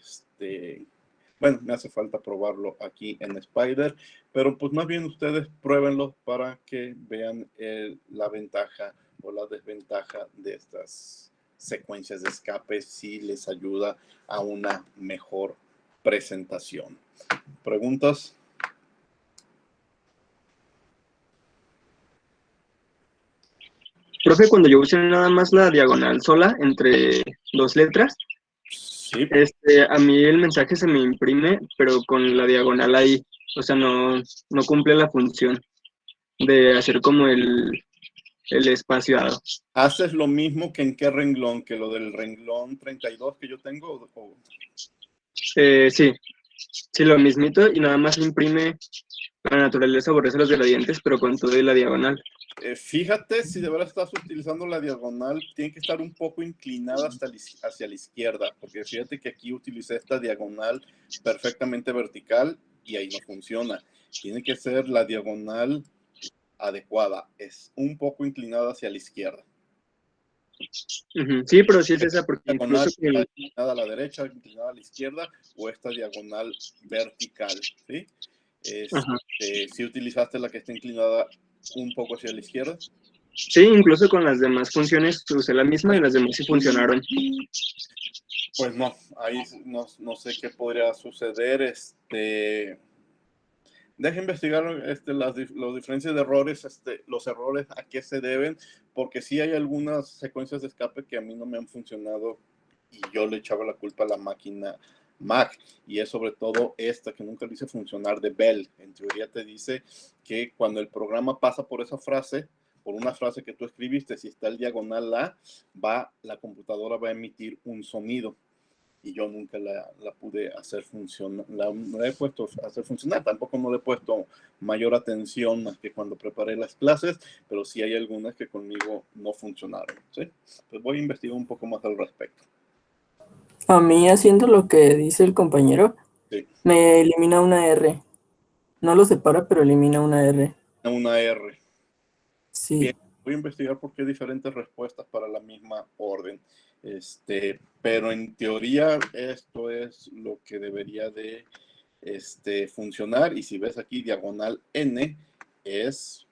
bueno, me hace falta probarlo aquí en Spider, pero pues más bien ustedes pruébenlo para que vean la ventaja o la desventaja de estas secuencias de escape, si les ayuda a una mejor presentación. ¿Preguntas? Profe, cuando yo use nada más la diagonal sola entre dos letras, Sí. A mí el mensaje se me imprime, pero con la diagonal ahí. O sea, no cumple la función de hacer como el espaciado. ¿Haces lo mismo que en qué renglón? ¿Que lo del renglón 32 que yo tengo? Sí, lo mismito y nada más imprime la naturaleza aborrece los gradientes, pero con todo y la diagonal. Fíjate, si de verdad estás utilizando la diagonal, tiene que estar un poco inclinada hacia la izquierda, porque fíjate que aquí utilicé esta diagonal perfectamente vertical y ahí no funciona. Tiene que ser la diagonal adecuada, es un poco inclinada hacia la izquierda. Sí, pero sí es esa, porque Diagonal incluso inclinada a la derecha, inclinada a la izquierda, o esta diagonal vertical, ¿sí? Ajá. ¿Sí utilizaste la que está inclinada un poco hacia la izquierda? Sí, incluso con las demás funciones usé la misma y las demás sí funcionaron. Pues no, ahí no sé qué podría suceder. Deja investigar los diferencias de errores, los errores a qué se deben, porque sí hay algunas secuencias de escape que a mí no me han funcionado y yo le echaba la culpa a la máquina Mac, y es sobre todo esta que nunca le hice funcionar de Bell. En teoría te dice que cuando el programa pasa por esa frase, por una frase que tú escribiste, si está el diagonal A, la computadora va a emitir un sonido. Y yo nunca la pude hacer funcionar, la he puesto a hacer funcionar, tampoco no le he puesto mayor atención más que cuando preparé las clases, pero sí hay algunas que conmigo no funcionaron, ¿sí? Pues voy a investigar un poco más al respecto. A mí, haciendo lo que dice el compañero, Sí. me elimina una R. No lo separa, pero elimina una R. Una R. Sí. Bien, voy a investigar por qué hay diferentes respuestas para la misma orden. Pero en teoría esto es lo que debería de funcionar, y si ves aquí diagonal N es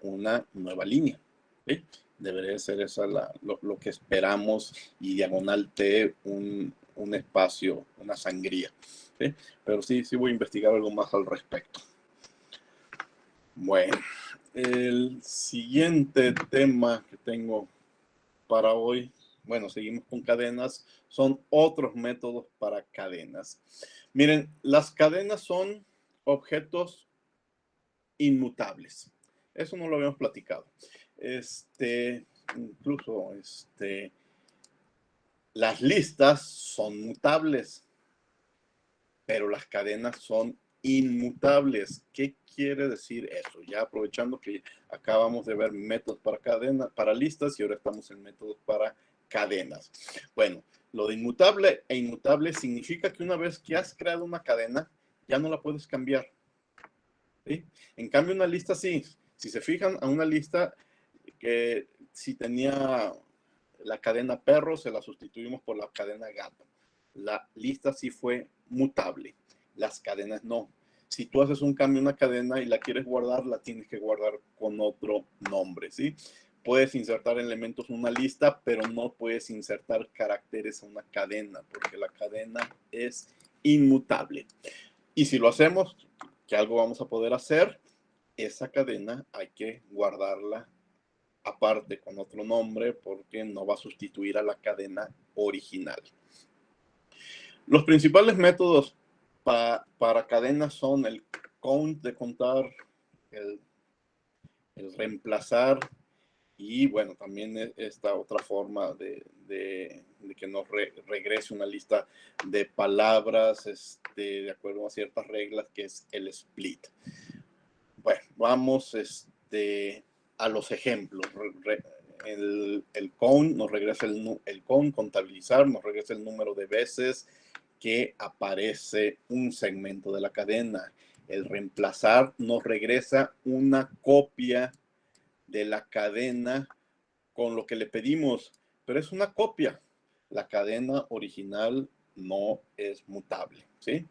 una nueva línea, ¿sí? Debería ser esa lo que esperamos, y diagonal T un espacio, una sangría, ¿sí? Pero sí voy a investigar algo más al respecto. Bueno, el siguiente tema que tengo para hoy, bueno, seguimos con cadenas, son otros métodos para cadenas. Miren, las cadenas son objetos inmutables. Eso no lo habíamos platicado. Incluso, las listas son mutables, pero las cadenas son inmutables. ¿Qué quiere decir eso? Ya aprovechando que acabamos de ver métodos para cadenas, para listas, y ahora estamos en métodos para cadenas. Bueno, lo de inmutable e inmutable significa que una vez que has creado una cadena, ya no la puedes cambiar, ¿sí? En cambio, una lista sí. Si se fijan, a una lista que si tenía la cadena perro, se la sustituimos por la cadena gato. La lista sí fue mutable, las cadenas no. Si tú haces un cambio en una cadena y la quieres guardar, la tienes que guardar con otro nombre, ¿sí? Puedes insertar elementos en una lista, pero no puedes insertar caracteres en una cadena, porque la cadena es inmutable. Y si lo hacemos, que algo vamos a poder hacer, esa cadena hay que guardarla aparte con otro nombre, porque no va a sustituir a la cadena original. Los principales métodos para cadenas son el count de contar, el reemplazar, y bueno, también esta otra forma de que nos regrese una lista de palabras de acuerdo a ciertas reglas, que es el split. Bueno, vamos a los ejemplos. El count nos regresa el count, contabilizar nos regresa el número de veces que aparece un segmento de la cadena. El reemplazar nos regresa una copia de la cadena con lo que le pedimos, pero es una copia. La cadena original no es mutable, ¿sí?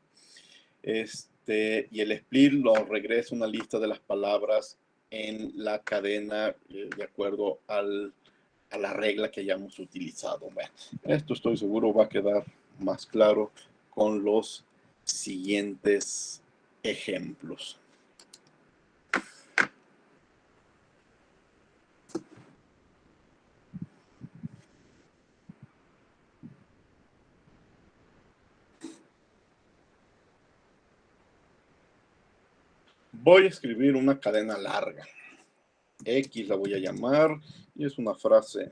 Y el split nos regresa una lista de las palabras en la cadena de acuerdo a la regla que hayamos utilizado. Bueno, esto estoy seguro va a quedar más claro con los siguientes ejemplos. Voy a escribir una cadena larga. X la voy a llamar, y es una frase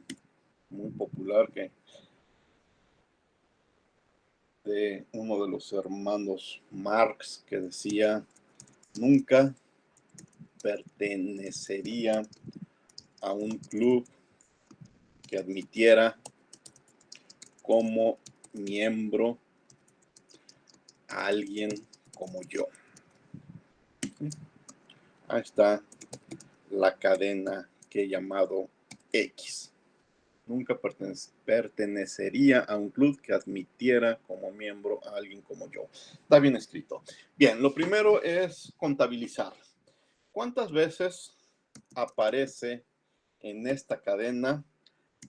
muy popular de uno de los hermanos Marx, que decía: nunca pertenecería a un club que admitiera como miembro a alguien como yo. Ahí está la cadena que he llamado X. Nunca pertenecería a un club que admitiera como miembro a alguien como yo. Está bien escrito. Bien, lo primero es contabilizar. ¿Cuántas veces aparece en esta cadena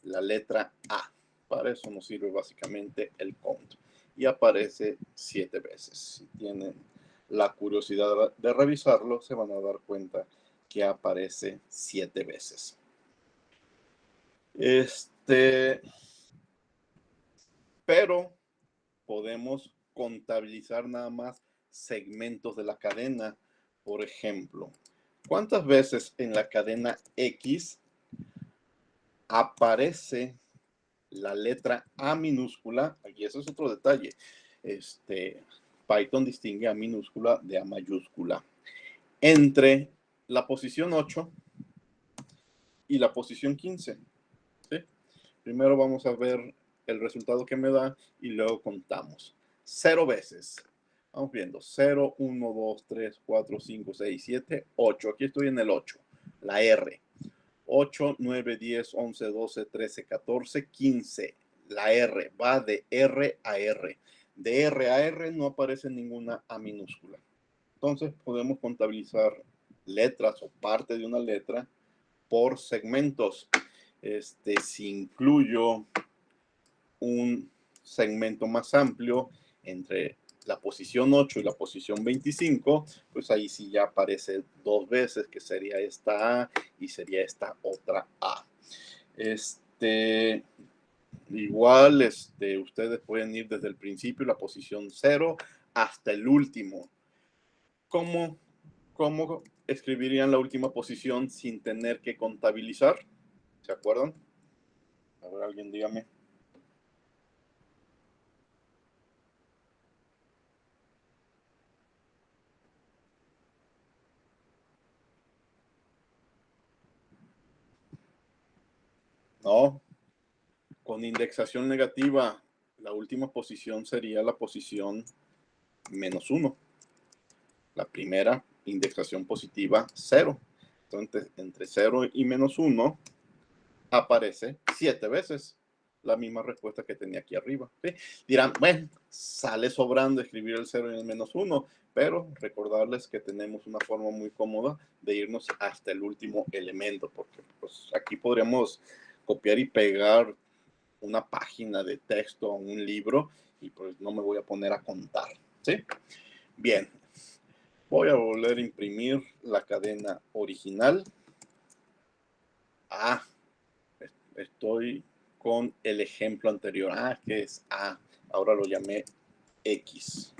la letra A? Para eso nos sirve básicamente el count. Y aparece 7 veces. Si tienen la curiosidad de revisarlo, se van a dar cuenta que aparece 7 veces. Pero podemos contabilizar nada más segmentos de la cadena. Por ejemplo, ¿cuántas veces en la cadena X aparece la letra A minúscula? Aquí ese es otro detalle. Python distingue A minúscula de A mayúscula. Entre la posición 8 y la posición 15. ¿Sí? Primero vamos a ver el resultado que me da y luego contamos. 0 veces. Vamos viendo. 0, 1, 2, 3, 4, 5, 6, 7, 8. Aquí estoy en el 8. La R. 8, 9, 10, 11, 12, 13, 14, 15. La R va de R a R. De R a R no aparece ninguna A minúscula. Entonces podemos contabilizar letras o parte de una letra por segmentos. Si incluyo un segmento más amplio entre la posición 8 y la posición 25, pues ahí sí ya aparece 2 veces, que sería esta A y sería esta otra A. Igual, ustedes pueden ir desde el principio, la posición 0, hasta el último. ¿Cómo escribirían la última posición sin tener que contabilizar? ¿Se acuerdan? A ver, alguien dígame. No, con indexación negativa, la última posición sería la posición -1. La primera, indexación positiva, 0. Entonces, entre 0 y -1 aparece 7 veces la misma respuesta que tenía aquí arriba. ¿Sí? Dirán, bueno, sale sobrando escribir el 0 y el -1, pero recordarles que tenemos una forma muy cómoda de irnos hasta el último elemento, porque pues, aquí podríamos copiar y pegar una página de texto a un libro y pues no me voy a poner a contar. ¿Sí? Bien, voy a volver a imprimir la cadena original. Estoy con el ejemplo anterior. Que es A. Ahora lo llamé X.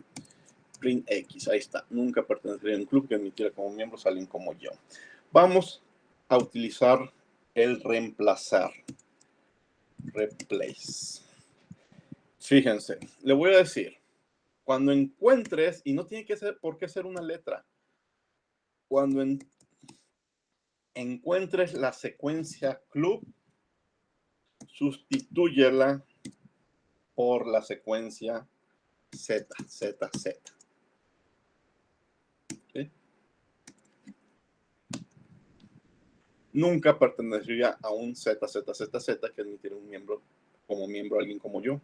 Print X, ahí está. Nunca pertenecería a un club que admitiera como miembros a alguien como yo. Vamos a utilizar el reemplazar. Replace. Fíjense, le voy a decir, cuando encuentres, y no tiene que ser por qué ser una letra, cuando encuentres la secuencia club, sustitúyela por la secuencia Z. ¿Sí? Nunca pertenecería a un Z que admitiera un miembro como miembro alguien como yo.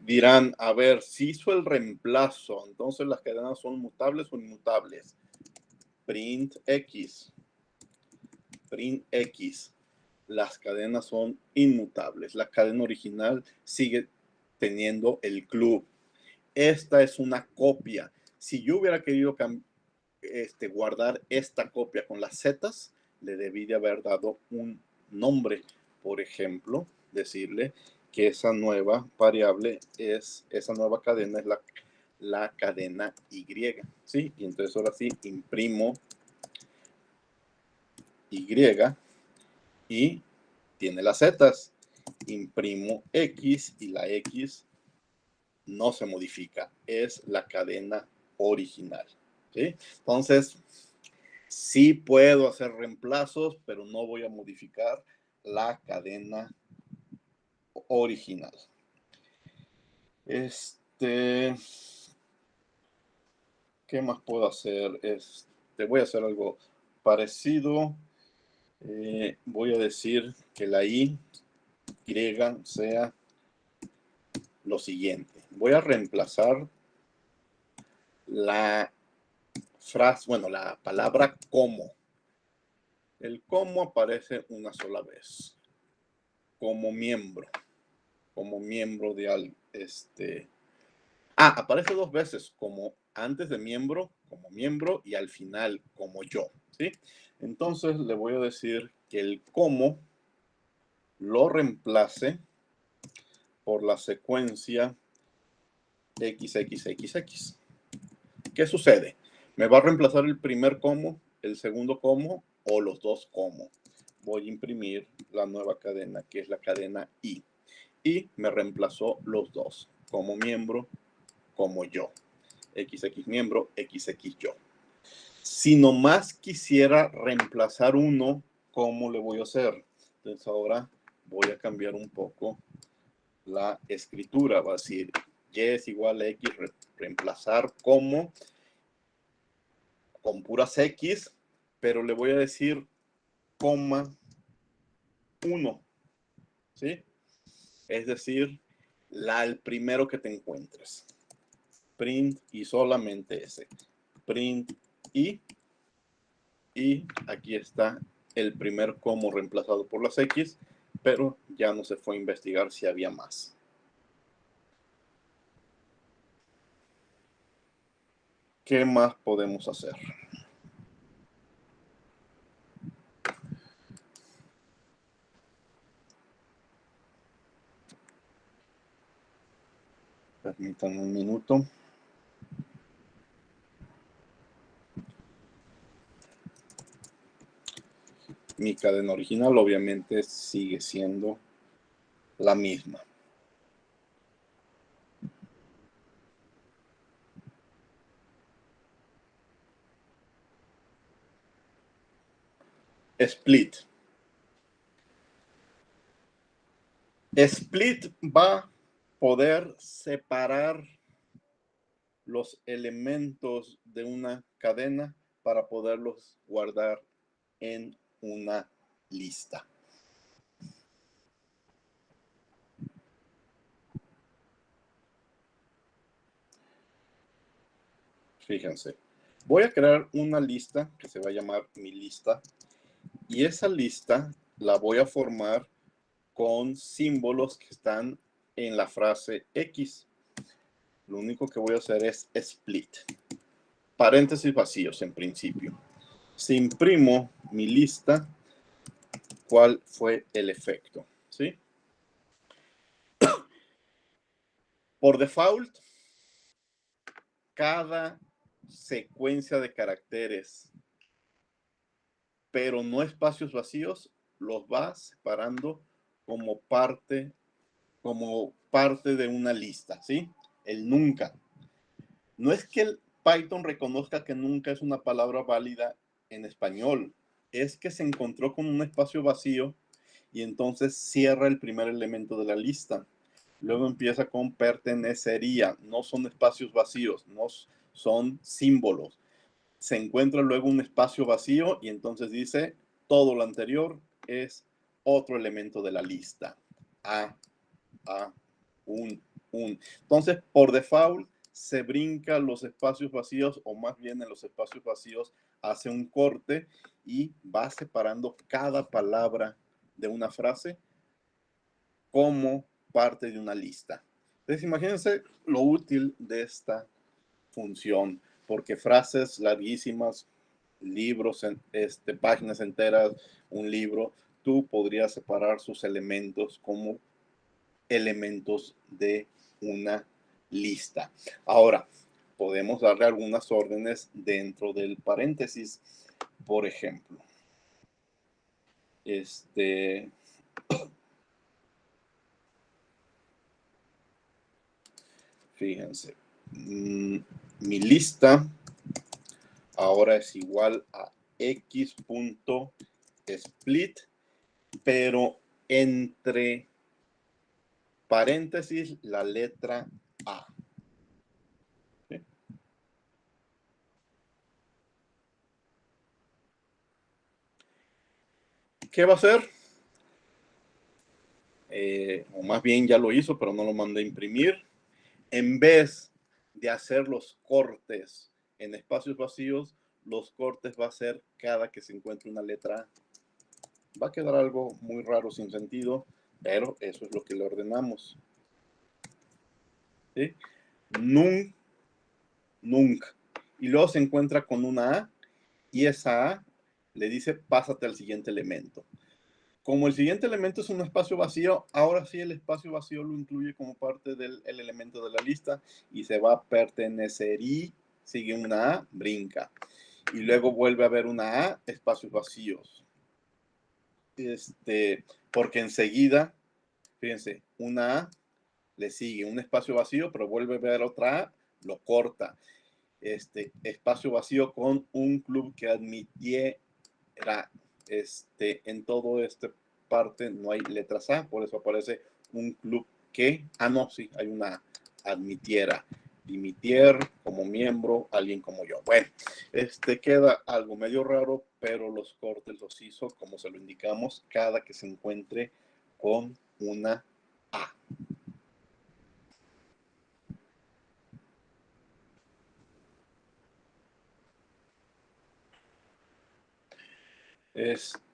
Dirán, a ver, si hizo el reemplazo, entonces las cadenas son mutables o inmutables. Print X. Las cadenas son inmutables. La cadena original sigue teniendo el club. Esta es una copia. Si yo hubiera querido guardar esta copia con las zetas, le debí de haber dado un nombre. Por ejemplo, decirle que esa nueva variable esa nueva cadena es la cadena Y. ¿Sí? Y entonces ahora sí imprimo Y y tiene las zetas. Imprimo X y la X no se modifica. Es la cadena original. ¿Sí? Entonces, sí puedo hacer reemplazos, pero no voy a modificar la cadena original. ¿Qué más puedo hacer? Voy a hacer algo parecido. Voy a decir que la I Y sea lo siguiente. Voy a reemplazar la frase, bueno, la palabra como. El como aparece una sola vez. Como miembro de algo. Aparece dos veces, como antes de miembro, como miembro, y al final, como yo, ¿sí? Entonces le voy a decir que el como lo reemplace por la secuencia XXXX. ¿Qué sucede? Me va a reemplazar el primer como, el segundo como o los dos como. Voy a imprimir la nueva cadena, que es la cadena I. Y me reemplazó los dos, como miembro, como yo. XX miembro, XX yo. Si nomás quisiera reemplazar uno, ¿cómo le voy a hacer? Entonces ahora voy a cambiar un poco la escritura. Va a decir y es igual a X, reemplazar como con puras X, pero le voy a decir coma 1, ¿sí? Es decir, el primero que te encuentres. Print y solamente ese. Print y aquí está el primer como reemplazado por las X, pero ya no se fue a investigar si había más. ¿Qué más podemos hacer? Permítanme un minuto. Mi cadena original obviamente sigue siendo la misma. Split. Split va a poder separar los elementos de una cadena para poderlos guardar en una lista. Fíjense, voy a crear una lista que se va a llamar mi lista y esa lista la voy a formar con símbolos que están en la frase X. Lo único que voy a hacer es split. Paréntesis vacíos en principio. Si imprimo mi lista, ¿cuál fue el efecto? ¿Sí? Por default, cada secuencia de caracteres, pero no espacios vacíos, los va separando como parte de una lista, ¿sí? El nunca. No es que el Python reconozca que nunca es una palabra válida en español, es que se encontró con un espacio vacío y entonces cierra el primer elemento de la lista. Luego empieza con pertenecería, no son espacios vacíos, no son símbolos. Se encuentra luego un espacio vacío y entonces dice todo lo anterior es otro elemento de la lista. A, un. Entonces, por default, se brinca los espacios vacíos o más bien en los espacios vacíos hace un corte y va separando cada palabra de una frase como parte de una lista. Entonces, imagínense lo útil de esta función, porque frases larguísimas, libros, páginas enteras, un libro, tú podrías separar sus elementos como elementos de una lista. Ahora, podemos darle algunas órdenes dentro del paréntesis. Por ejemplo, fíjense, mi lista ahora es igual a x.split, pero entre paréntesis la letra A. ¿Sí? ¿Qué va a hacer? o más bien ya lo hizo, pero no lo mandé a imprimir. En vez de hacer los cortes en espacios vacíos, los cortes va a ser cada que se encuentre una letra A. Va a quedar algo muy raro, sin sentido, pero eso es lo que le ordenamos. ¿Sí? Nunc, nunc. Y luego se encuentra con una A, y esa A le dice, pásate al siguiente elemento. Como el siguiente elemento es un espacio vacío, ahora sí el espacio vacío lo incluye como parte del elemento de la lista y se va a pertenecer y sigue una A, brinca. Y luego vuelve a haber una A, espacios vacíos. Porque enseguida, fíjense, una A le sigue un espacio vacío, pero vuelve a ver otra A, lo corta. Espacio vacío con un club que admitiera. En todo parte no hay letras A, por eso aparece un club que, no, sí, hay una admitiera, dimitier como miembro, alguien como yo. Bueno, queda algo medio raro, pero los cortes los hizo como se lo indicamos, cada que se encuentre con una A.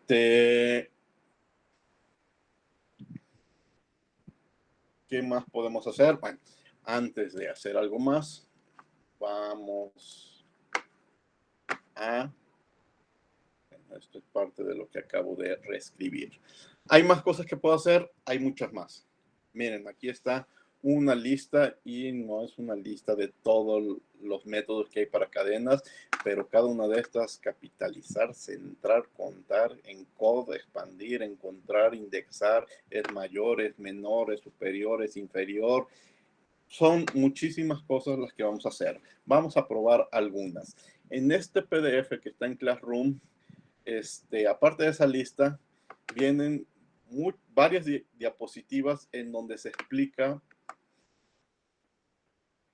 ¿Qué más podemos hacer? Bueno, antes de hacer algo más, vamos a... Esto es parte de lo que acabo de reescribir. ¿Hay más cosas que puedo hacer? Hay muchas más. Miren, aquí está una lista y no es una lista de todos los métodos que hay para cadenas, pero cada una de estas, capitalizar, centrar, contar, encode, expandir, encontrar, indexar, es mayor, es menor, es superior, es inferior. Son muchísimas cosas las que vamos a hacer. Vamos a probar algunas. En este PDF que está en Classroom, aparte de esa lista, vienen varias diapositivas en donde se explica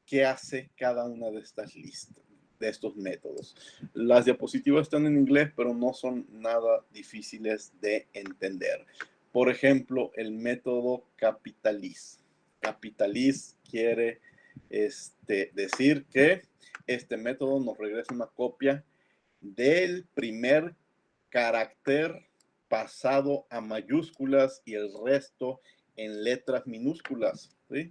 qué hace cada una de estas listas, de estos métodos. Las diapositivas están en inglés, pero no son nada difíciles de entender. Por ejemplo, el método capitaliz. Capitaliz quiere decir que este método nos regresa una copia del primer carácter pasado a mayúsculas y el resto en letras minúsculas. ¿Sí?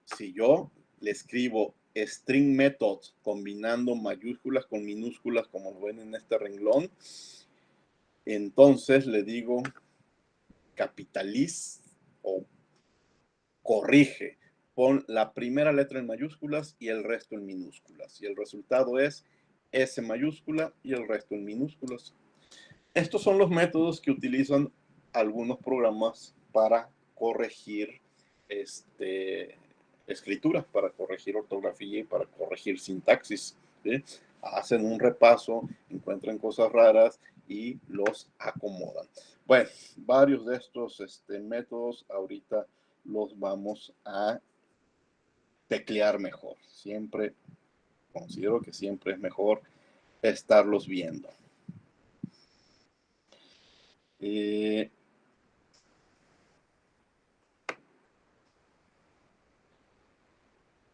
Si yo le escribo string method combinando mayúsculas con minúsculas como lo ven en este renglón, entonces le digo capitaliz o corrige. Pon la primera letra en mayúsculas y el resto en minúsculas. Y el resultado es S mayúscula y el resto en minúsculas. Estos son los métodos que utilizan algunos programas para corregir escrituras, para corregir ortografía y para corregir sintaxis. ¿Sí? Hacen un repaso, encuentran cosas raras y los acomodan. Bueno, varios de estos métodos ahorita los vamos a teclear mejor. Siempre, considero que siempre es mejor estarlos viendo.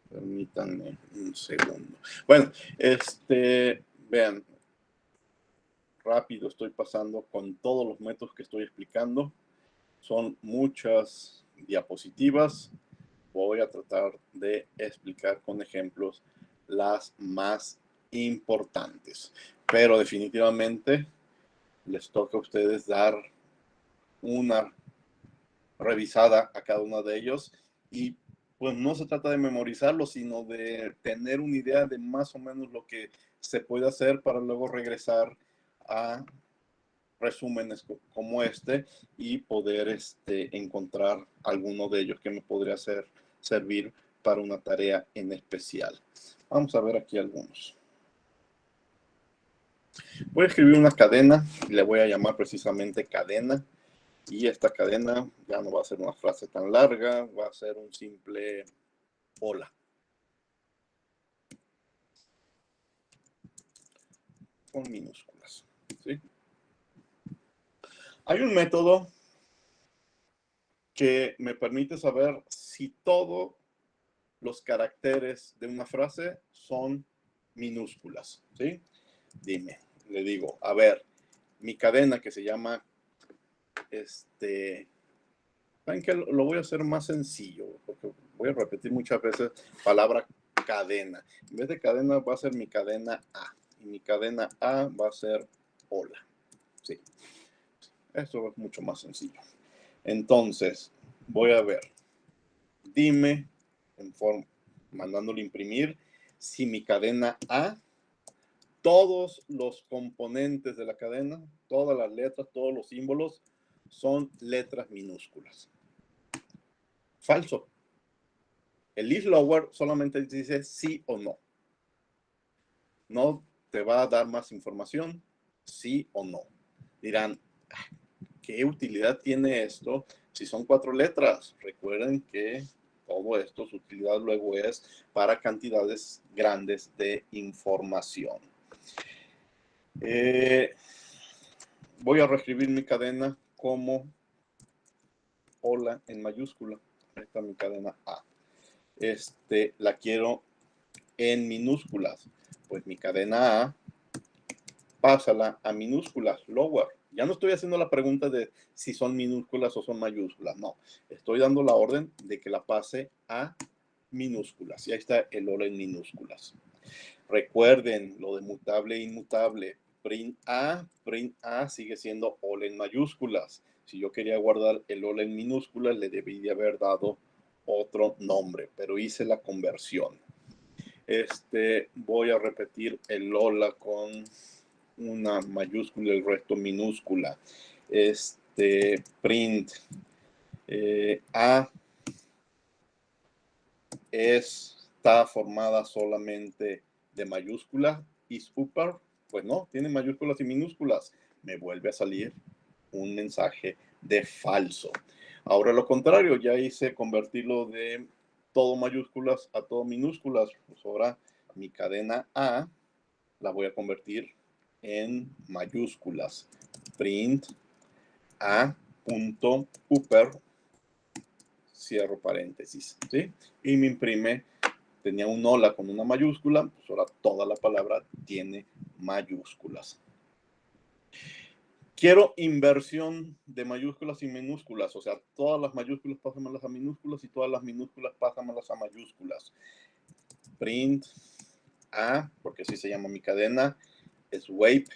Permítanme un segundo. Bueno, vean, rápido estoy pasando con todos los métodos que estoy explicando. Son muchas diapositivas. Voy a tratar de explicar con ejemplos las más importantes. Pero definitivamente les toca a ustedes dar una revisada a cada uno de ellos y pues no se trata de memorizarlo, sino de tener una idea de más o menos lo que se puede hacer para luego regresar a resúmenes como este y poder encontrar alguno de ellos que me podría servir para una tarea en especial. Vamos a ver aquí algunos. Voy a escribir una cadena y le voy a llamar precisamente cadena. Y esta cadena ya no va a ser una frase tan larga, va a ser un simple hola. Con minúsculas. ¿Sí? Hay un método que me permite saber si todos los caracteres de una frase son minúsculas, ¿sí? Dime, le digo, a ver, mi cadena que se llama, ¿saben qué? Lo voy a hacer más sencillo, porque voy a repetir muchas veces palabra cadena. En vez de cadena va a ser mi cadena A, y mi cadena A va a ser hola, sí. Eso es mucho más sencillo. Entonces, voy a ver, dime, mandándole imprimir, si mi cadena A, todos los componentes de la cadena, todas las letras, todos los símbolos, son letras minúsculas. Falso. El if lower solamente dice sí o no. No te va a dar más información, sí o no. Dirán, ¿qué utilidad tiene esto si son 4 letras? Recuerden que todo esto, su utilidad luego es para cantidades grandes de información. Voy a reescribir mi cadena como hola en mayúscula. Esta es mi cadena A. La quiero en minúsculas. Pues mi cadena A, pásala a minúsculas, lower. Ya no estoy haciendo la pregunta de si son minúsculas o son mayúsculas. No, estoy dando la orden de que la pase a minúsculas. Y ahí está el hola en minúsculas. Recuerden lo de mutable e inmutable. Print A sigue siendo hola en mayúsculas. Si yo quería guardar el hola en minúsculas, le debí de haber dado otro nombre, pero hice la conversión. Voy a repetir el hola con una mayúscula y el resto minúscula. Print A está formada solamente de mayúsculas y upper, pues no, tiene mayúsculas y minúsculas. Me vuelve a salir un mensaje de falso. Ahora lo contrario, ya hice convertirlo de todo mayúsculas a todo minúsculas. Pues ahora mi cadena A la voy a convertir en mayúsculas. Print A.upper, cierro paréntesis, ¿sí? Y me imprime, tenía un hola con una mayúscula, pues ahora toda la palabra tiene mayúsculas. Quiero inversión de mayúsculas y minúsculas, o sea, todas las mayúsculas pásamelas a minúsculas y todas las minúsculas pásamelas a mayúsculas. Print A, porque así se llama mi cadena, swipe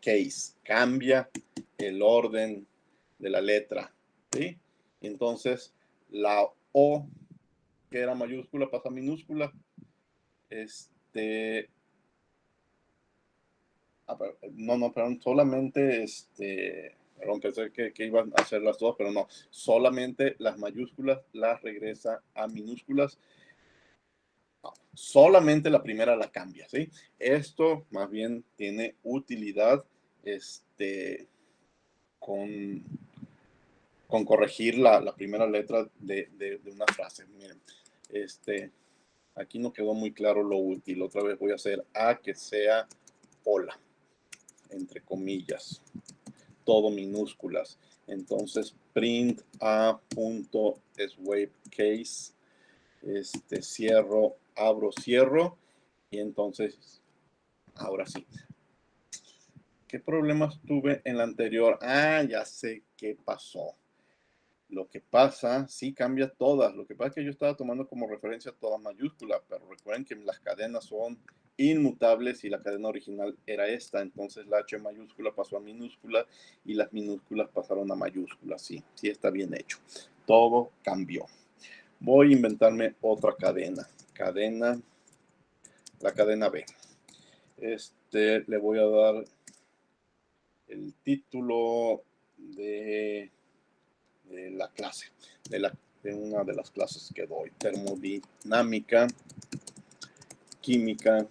case, cambia el orden de la letra, ¿sí? Entonces, la O, que era mayúscula, pasa a minúscula. Perdón, solamente, perdón, pensé que iban a hacer las dos, pero no, solamente las mayúsculas las regresa a minúsculas. No, solamente la primera la cambia, ¿sí? Esto más bien tiene utilidad, con corregir la primera letra de una frase. Miren, aquí no quedó muy claro lo útil. Otra vez voy a hacer A que sea hola, entre comillas, todo minúsculas. Entonces, print A.swipe case, cierro, abro, cierro, y entonces, ahora sí. ¿Qué problemas tuve en la anterior? Ah, ya sé qué pasó. Lo que pasa, sí cambia todas. Lo que pasa es que yo estaba tomando como referencia todas mayúsculas, pero recuerden que las cadenas son inmutables y la cadena original era esta. Entonces la H mayúscula pasó a minúscula y las minúsculas pasaron a mayúsculas. Sí, sí está bien hecho. Todo cambió. Voy a inventarme otra cadena. La cadena B. Le voy a dar el título de la clase, de una de las clases que doy, termodinámica, química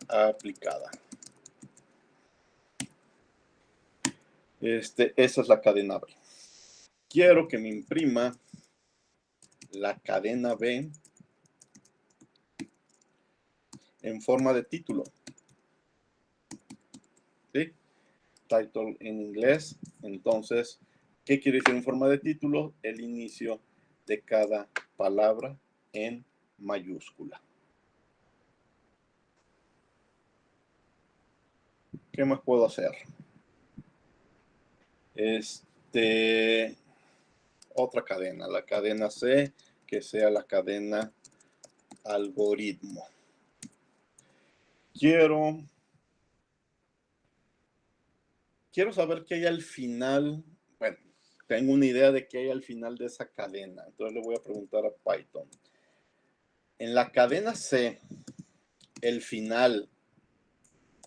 aplicada. Esa es la cadena B. Quiero que me imprima la cadena B en forma de título. ¿Sí? Title en inglés. Entonces ¿Qué quiere decir en forma de título? El inicio de cada palabra en mayúscula. ¿Qué más puedo hacer? Otra cadena, la cadena C, que sea la cadena algoritmo. Quiero saber qué hay al final. Bueno, tengo una idea de qué hay al final de esa cadena. Entonces le voy a preguntar a Python. En la cadena C, el final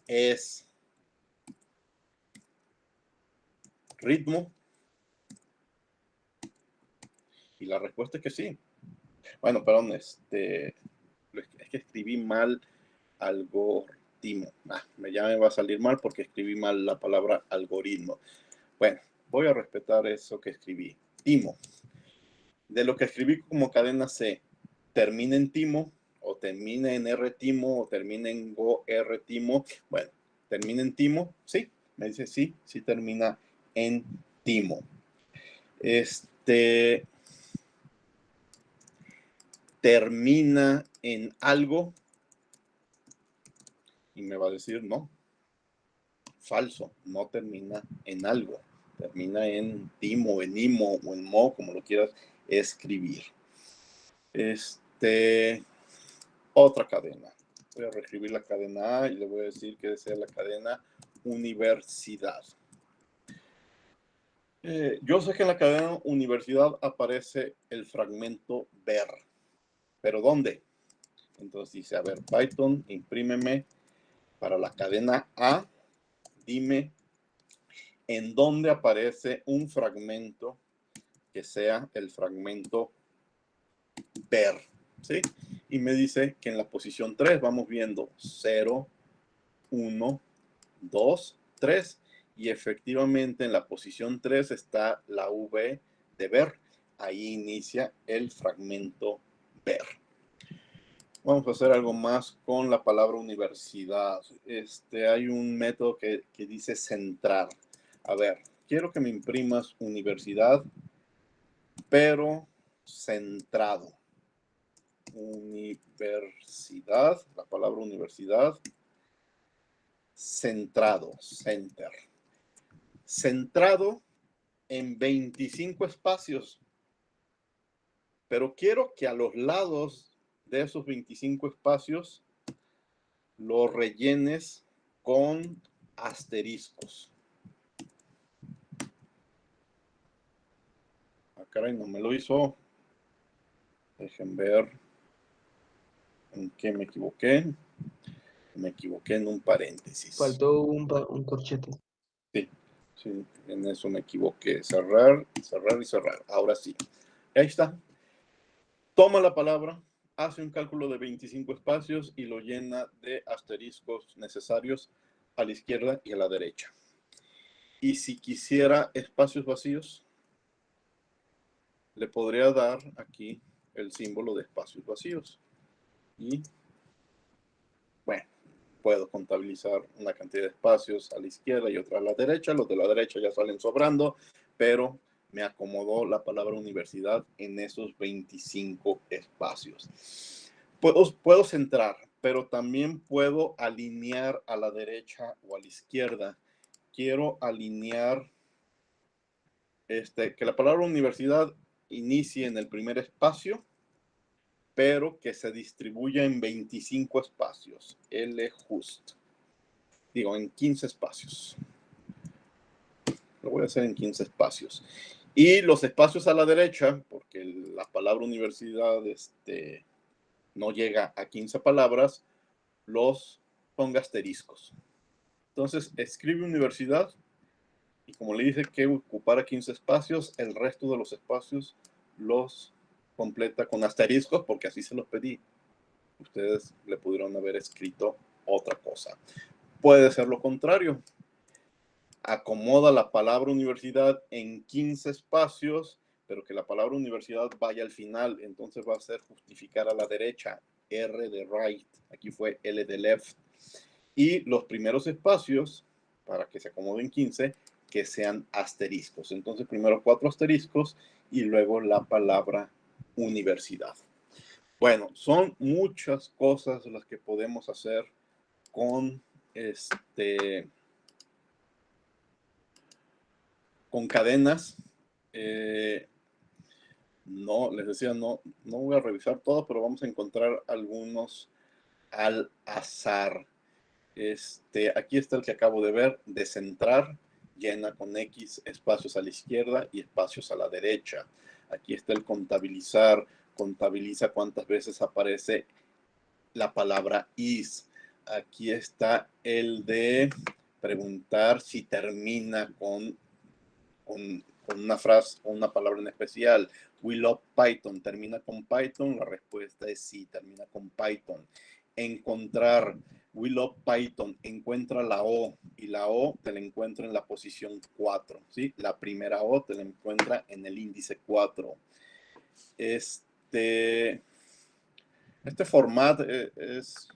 es ritmo. Y la respuesta es que sí. Bueno, perdón, es que escribí mal algoritmo. Ya me va a salir mal porque escribí mal la palabra algoritmo. Bueno, voy a respetar eso que escribí. Timo. De lo que escribí como cadena C, termina en timo, o termina en R-timo, o termina en go-R-timo. Bueno, termina en timo, sí. Me dice sí, sí termina en timo. Termina en algo. Y me va a decir no. Falso, no termina en algo. Termina en timo, en imo o en mo, como lo quieras escribir. Otra cadena. Voy a reescribir la cadena A y le voy a decir que sea la cadena universidad. Yo sé que en la cadena universidad aparece el fragmento ver. ¿Pero dónde? Entonces dice, a ver, Python, imprímeme para la cadena A. Dime en dónde aparece un fragmento que sea el fragmento ver, ¿sí? Y me dice que en la posición 3 vamos viendo 0, 1, 2, 3. Y efectivamente en la posición 3 está la V de ver. Ahí inicia el fragmento ver. Vamos a hacer algo más con la palabra universidad. Hay un método que dice centrar. A ver, quiero que me imprimas universidad, pero centrado. Universidad, la palabra universidad, centrado, center. Centrado en 25 espacios. Pero quiero que a los lados de esos 25 espacios lo rellenes con asteriscos. Ah, caray, no me lo hizo. Dejen ver en qué me equivoqué. Me equivoqué en un paréntesis. Faltó un corchete. Sí, sí, en eso me equivoqué. Cerrar, cerrar y cerrar. Ahora sí. Ahí está. Toma la palabra, hace un cálculo de 25 espacios y lo llena de asteriscos necesarios a la izquierda y a la derecha. Y si quisiera espacios vacíos, le podría dar aquí el símbolo de espacios vacíos. Y, bueno, puedo contabilizar una cantidad de espacios a la izquierda y otra a la derecha. Los de la derecha ya salen sobrando, pero me acomodó la palabra universidad en esos 25 espacios. Puedo centrar, pero también puedo alinear a la derecha o a la izquierda. Quiero alinear que la palabra universidad inicie en el primer espacio, pero que se distribuya en 25 espacios. L-just. Digo, en 15 espacios. Lo voy a hacer en 15 espacios. Y los espacios a la derecha, porque la palabra universidad no llega a 15 palabras, los ponga asteriscos. Entonces, escribe universidad y como le dije que ocupara 15 espacios, el resto de los espacios los completa con asteriscos porque así se los pedí. Ustedes le pudieron haber escrito otra cosa. Puede ser lo contrario. Acomoda la palabra universidad en 15 espacios, pero que la palabra universidad vaya al final. Entonces va a ser justificar a la derecha. R de right. Aquí fue L de left. Y los primeros espacios, para que se acomoden 15, que sean asteriscos. Entonces, primero 4 asteriscos y luego la palabra universidad. Bueno, son muchas cosas las que podemos hacer con con cadenas. No, les decía, no voy a revisar todo, pero vamos a encontrar algunos al azar. Aquí está el que acabo de ver, descentrar, llena con X espacios a la izquierda y espacios a la derecha. Aquí está el contabilizar, contabiliza cuántas veces aparece la palabra is. Aquí está el de preguntar si termina con una frase o una palabra en especial. We love Python. ¿Termina con Python? La respuesta es sí, termina con Python. Encontrar. We love Python. Encuentra la O. Y la O te la encuentra en la posición 4. ¿Sí? La primera O te la encuentra en el índice 4. Este formato es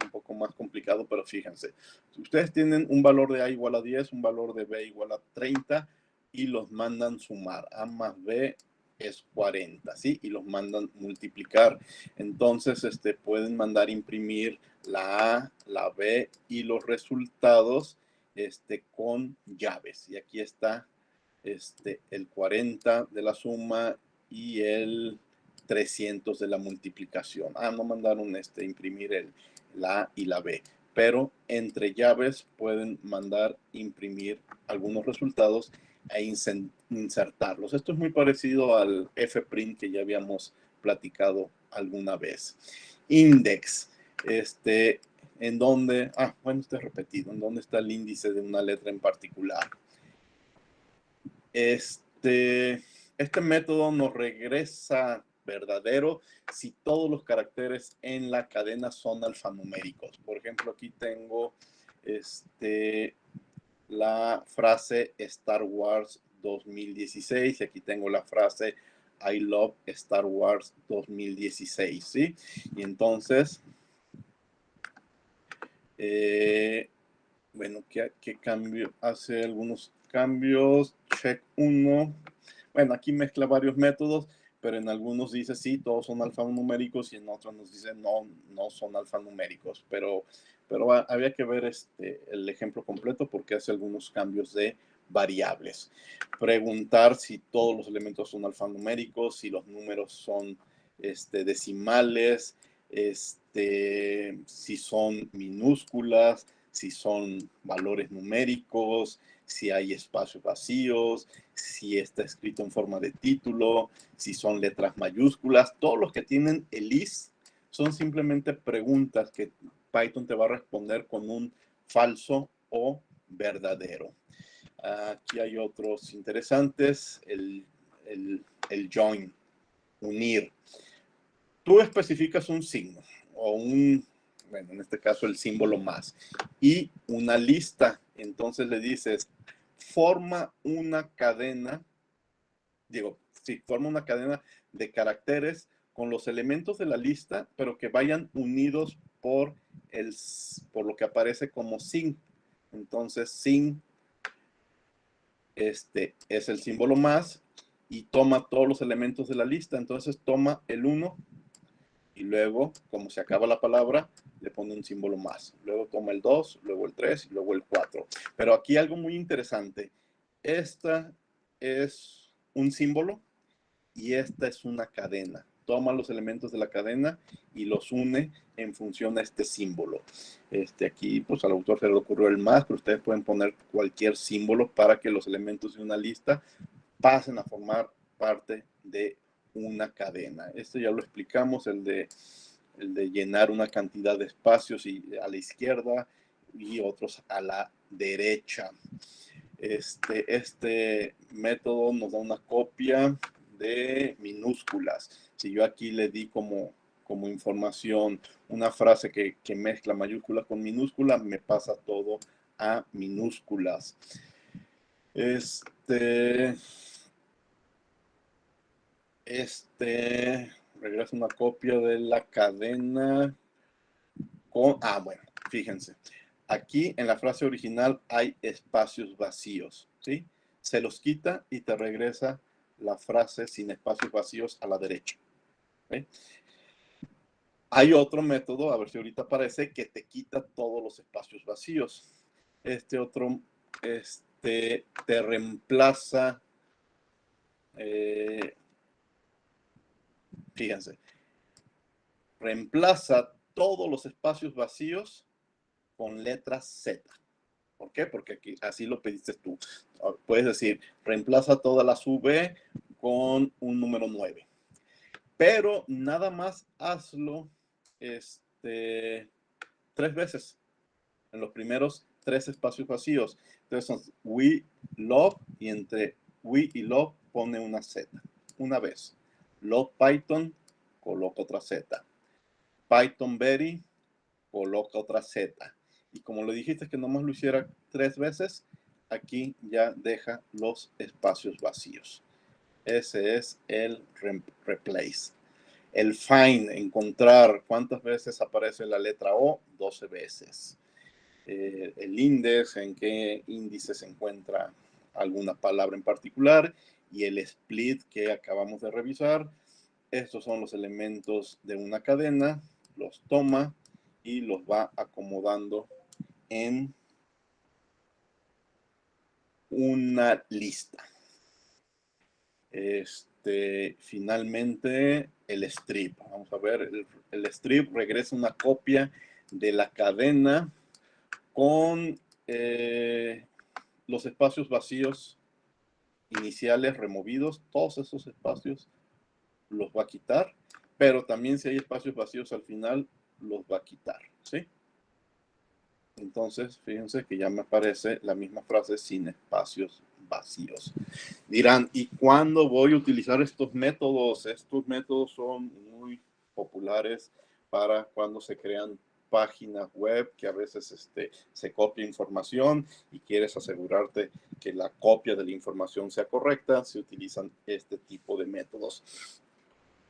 un poco más complicado, pero fíjense. Si ustedes tienen un valor de A igual a 10, un valor de B igual a 30 y los mandan sumar. A más B es 40, ¿sí? Y los mandan multiplicar. Entonces, pueden mandar imprimir la A, la B y los resultados con llaves. Y aquí está el 40 de la suma y el 300 de la multiplicación. No mandaron imprimir la A y la B, pero entre llaves pueden mandar imprimir algunos resultados e insertarlos. Esto es muy parecido al fprint que ya habíamos platicado alguna vez. Index, en donde, bueno, está repetido, en donde está el índice de una letra en particular. Este método nos regresa verdadero si todos los caracteres en la cadena son alfanuméricos. Por ejemplo, aquí tengo la frase Star Wars 2016 y aquí tengo la frase I love Star Wars 2016, ¿sí? Y entonces, bueno, ¿qué cambio? Hace algunos cambios. Check 1. Bueno, aquí mezcla varios métodos, pero en algunos dice sí, todos son alfanuméricos y en otros nos dice no son alfanuméricos. Pero había que ver el ejemplo completo porque hace algunos cambios de variables. Preguntar si todos los elementos son alfanuméricos, si los números son decimales, si son minúsculas, si son valores numéricos, si hay espacios vacíos, si está escrito en forma de título, si son letras mayúsculas. Todos los que tienen el is son simplemente preguntas que Python te va a responder con un falso o verdadero. Aquí hay otros interesantes, el join, unir. Tú especificas un signo o bueno, en este caso el símbolo más, y una lista. Entonces le dices, forma una cadena, forma una cadena de caracteres con los elementos de la lista, pero que vayan unidos por lo que aparece como sin. Entonces, sin, es el símbolo más y toma todos los elementos de la lista. Entonces, toma el 1 y luego, como se acaba la palabra, le pone un símbolo más. Luego toma el 2, luego el 3 y luego el 4. Pero aquí algo muy interesante. Esta es un símbolo y esta es una cadena. Toma los elementos de la cadena y los une en función a este símbolo. Aquí, pues al autor se le ocurrió el más, pero ustedes pueden poner cualquier símbolo para que los elementos de una lista pasen a formar parte de una cadena. Esto ya lo explicamos, el de llenar una cantidad de espacios a la izquierda y otros a la derecha. Este método nos da una copia de minúsculas. Si yo aquí le di como información una frase que mezcla mayúsculas con minúsculas, me pasa todo a minúsculas. Regresa una copia de la cadena con, bueno, fíjense. Aquí en la frase original hay espacios vacíos, ¿sí? Se los quita y te regresa la frase sin espacios vacíos a la derecha. ¿Sí? Hay otro método, a ver si ahorita aparece, que te quita todos los espacios vacíos. Este otro te reemplaza, fíjense, reemplaza todos los espacios vacíos con letra Z. ¿Por qué? Porque aquí así lo pediste tú. Puedes decir, reemplaza todas las V con un número 9. Pero nada más hazlo 3 veces en los primeros 3 espacios vacíos. Entonces son we love y entre we y love pone una Z. Una vez. Love Python, coloca otra Z. Python Berry, coloca otra Z. Y como le dijiste que nomás lo hiciera 3 veces, aquí ya deja los espacios vacíos. Ese es el replace. El find, encontrar cuántas veces aparece la letra O, 12 veces. El index, en qué índice se encuentra alguna palabra en particular, y el split que acabamos de revisar. Estos son los elementos de una cadena, los toma y los va acomodando en una lista. Finalmente, el strip. Vamos a ver, el strip regresa una copia de la cadena con los espacios vacíos iniciales removidos. Todos esos espacios los va a quitar, pero también si hay espacios vacíos al final, los va a quitar, ¿sí? Entonces, fíjense que ya me aparece la misma frase sin espacios vacíos. Dirán, ¿y cuándo voy a utilizar estos métodos? Estos métodos son muy populares para cuando se crean páginas web, que a veces se copia información y quieres asegurarte que la copia de la información sea correcta. Se utilizan este tipo de métodos.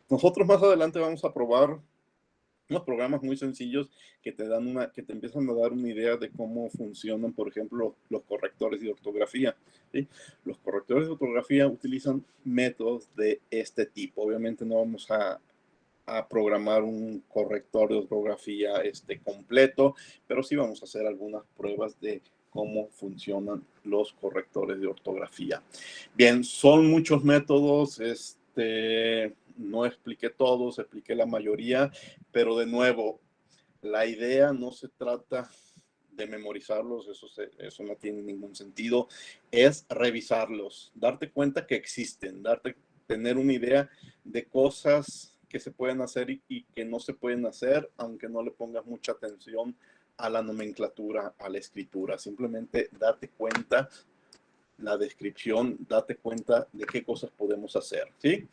Nosotros más adelante vamos a probar unos programas muy sencillos que te empiezan a dar una idea de cómo funcionan, por ejemplo, los correctores de ortografía, ¿sí? Los correctores de ortografía utilizan métodos de este tipo. Obviamente no vamos a programar un corrector de ortografía completo, pero sí vamos a hacer algunas pruebas de cómo funcionan los correctores de ortografía. Bien, son muchos métodos, no expliqué todos, expliqué la mayoría, pero de nuevo, la idea no se trata de memorizarlos, eso no tiene ningún sentido, es revisarlos, darte cuenta que existen, tener una idea de cosas que se pueden hacer y que no se pueden hacer, aunque no le pongas mucha atención a la nomenclatura, a la escritura. Simplemente date cuenta, la descripción, date cuenta de qué cosas podemos hacer, ¿sí?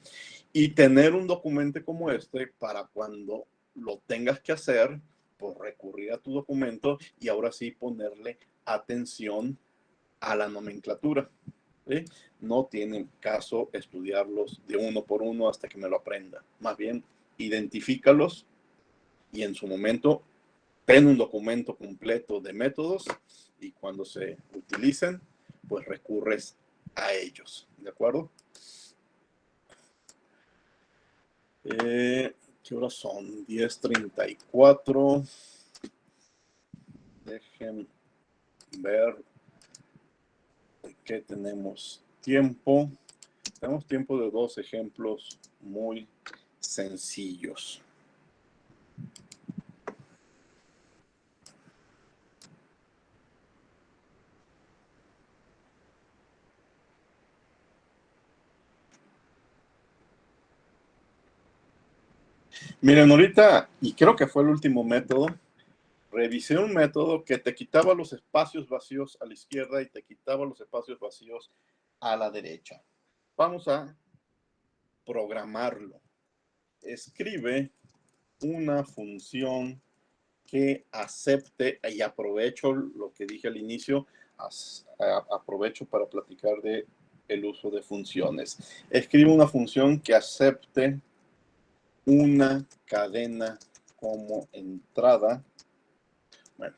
Y tener un documento como este para cuando lo tengas que hacer, pues recurrir a tu documento y ahora sí ponerle atención a la nomenclatura. ¿Sí? No tiene caso estudiarlos de uno por uno hasta que me lo aprenda. Más bien, identifícalos y en su momento ten un documento completo de métodos y cuando se utilicen, pues recurres a ellos. ¿De acuerdo? ¿Qué horas son? 10:34. Dejen ver qué tenemos tiempo. Tenemos tiempo de 2 ejemplos muy sencillos. Miren, ahorita, y creo que fue el último método, revisé un método que te quitaba los espacios vacíos a la izquierda y te quitaba los espacios vacíos a la derecha. Vamos a programarlo. Escribe una función que acepte, y aprovecho lo que dije al inicio, aprovecho para platicar de el uso de funciones. Escribe una función que acepte una cadena como entrada. Bueno,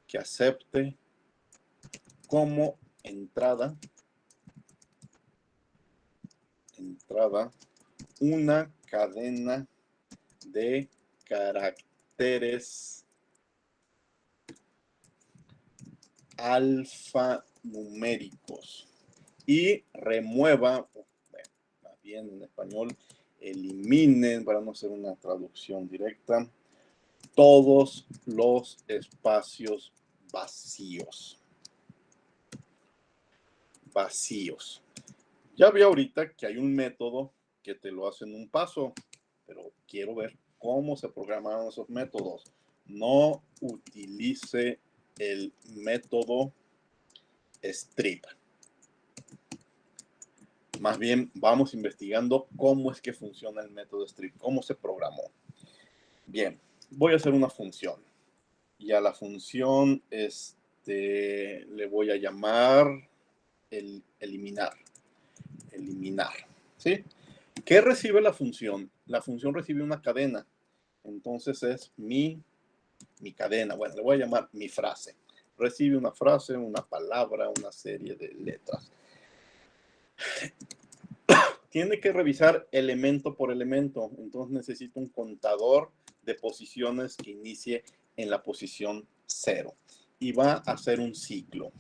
que acepte como entrada una cadena de caracteres alfanuméricos y remueva, bueno, más bien en español, eliminen, para no hacer una traducción directa, todos los espacios vacíos. Ya vi ahorita que hay un método que te lo hace en un paso, pero quiero ver cómo se programaron esos métodos. No utilice el método strip. Más bien vamos investigando cómo es que funciona el método strip, cómo se programó. Bien, voy a hacer una función. Y a la función le voy a llamar eliminar. ¿Sí? ¿Qué recibe la función? La función recibe una cadena. Entonces es mi cadena. Bueno, le voy a llamar mi frase. Recibe una frase, una palabra, una serie de letras. Tiene que revisar elemento por elemento. Entonces necesito un contador de posiciones que inicie en la posición 0. Y va a hacer un ciclo.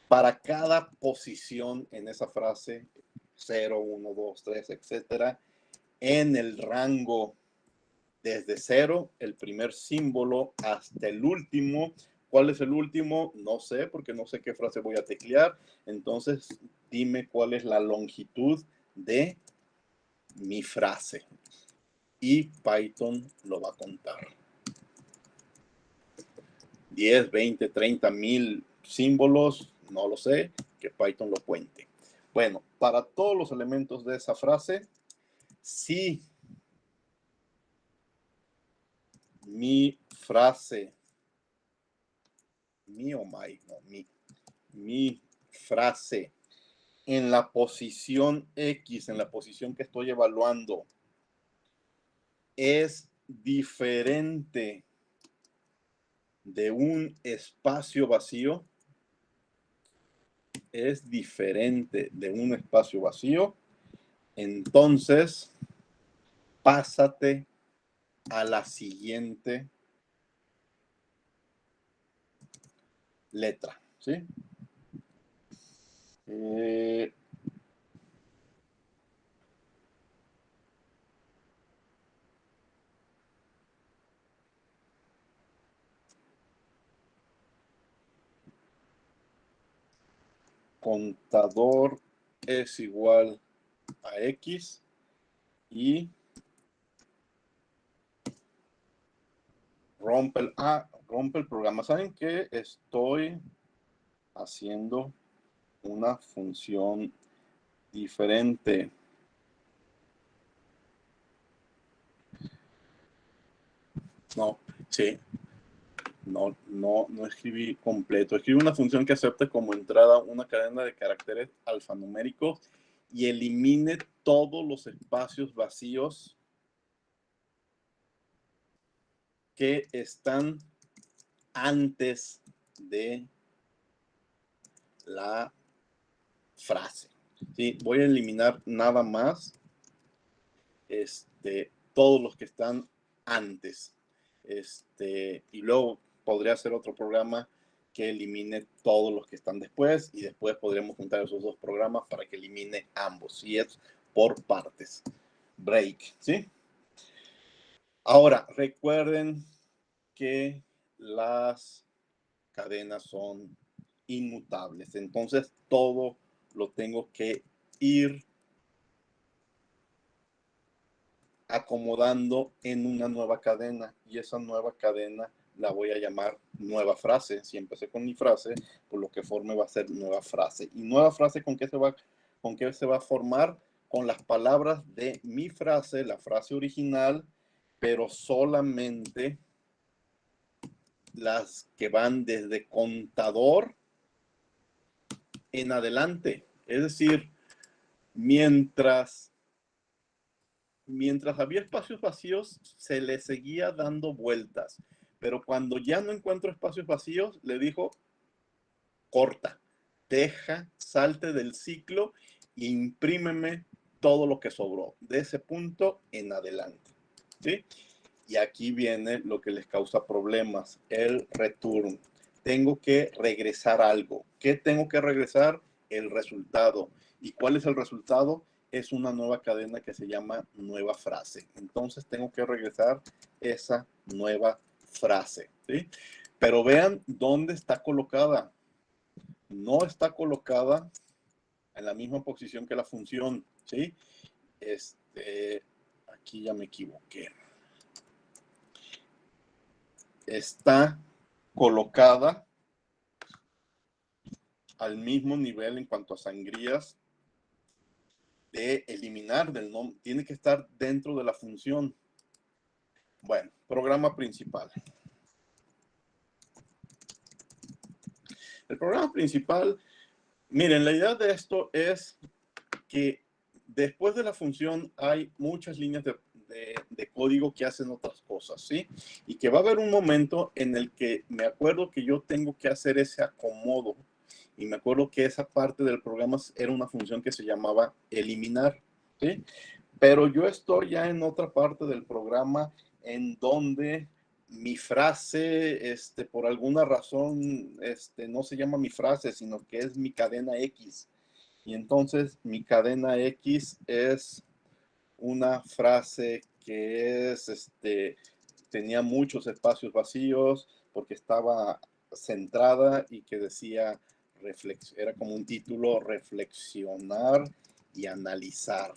Para cada posición en esa frase, 0, 1, 2, 3, etcétera, en el rango desde 0, el primer símbolo, hasta el último. ¿Cuál es el último? No sé, porque no sé qué frase voy a teclear. Entonces, dime cuál es la longitud de mi frase. Y Python lo va a contar. 10, 20, 30 mil símbolos, no lo sé, que Python lo cuente. Bueno, para todos los elementos de esa frase, si mi frase, mi frase en la posición X, en la posición que estoy evaluando, es diferente de un espacio vacío, entonces pásate a la siguiente letra, ¿sí? Contador es igual a X y rompe el programa. ¿Saben qué? Estoy haciendo una función diferente. No, sí. No escribí completo. Escribí una función que acepte como entrada una cadena de caracteres alfanuméricos y elimine todos los espacios vacíos que están antes de la frase. ¿Sí? Voy a eliminar nada más todos los que están antes. Y luego podría hacer otro programa que elimine todos los que están después y después podríamos juntar esos dos programas para que elimine ambos. Si es por partes. Break, ¿sí? Ahora, recuerden que las cadenas son inmutables. Entonces, todo lo tengo que ir acomodando en una nueva cadena y esa nueva cadena la voy a llamar nueva frase. Si empecé con mi frase, pues lo que forme va a ser nueva frase. ¿Y nueva frase con qué se va a formar? Con las palabras de mi frase, la frase original, pero solamente las que van desde contador en adelante. Es decir, mientras había espacios vacíos, se le seguía dando vueltas. pero cuando ya no encuentro espacios vacíos, le dijo, corta, deja, salte del ciclo e imprímeme todo lo que sobró, de ese punto en adelante, ¿sí? Y aquí viene lo que les causa problemas, el return. Tengo que regresar algo. ¿Qué tengo que regresar? El resultado. ¿Y cuál es el resultado? Es una nueva cadena que se llama nueva frase. Entonces tengo que regresar esa nueva frase, ¿sí? Pero vean dónde está colocada. No está colocada en la misma posición que la función, ¿sí? Aquí ya me equivoqué. Está colocada al mismo nivel en cuanto a sangrías de eliminar del nombre. Tiene que estar dentro de la función. Bueno, programa principal. El programa principal, miren, la idea de esto es que después de la función hay muchas líneas de código que hacen otras cosas, ¿sí? Y que va a haber un momento en el que me acuerdo que yo tengo que hacer ese acomodo. Y me acuerdo que esa parte del programa era una función que se llamaba eliminar, ¿sí? Pero yo estoy ya en otra parte del programa en donde mi frase, por alguna razón, no se llama mi frase, sino que es mi cadena X. Y entonces mi cadena X es una frase que tenía muchos espacios vacíos porque estaba centrada y que decía, era como un título, reflexionar y analizar.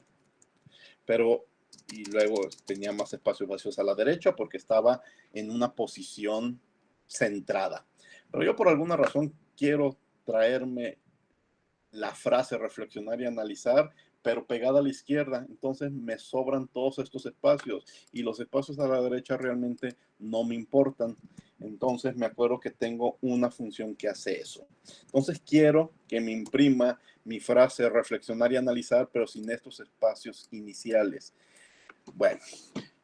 Pero, y luego tenía más espacios vacíos a la derecha porque estaba en una posición centrada. Pero yo por alguna razón quiero traerme la frase reflexionar y analizar, pero pegada a la izquierda. Entonces me sobran todos estos espacios y los espacios a la derecha realmente no me importan. Entonces me acuerdo que tengo una función que hace eso. Entonces quiero que me imprima mi frase reflexionar y analizar, pero sin estos espacios iniciales. Bueno,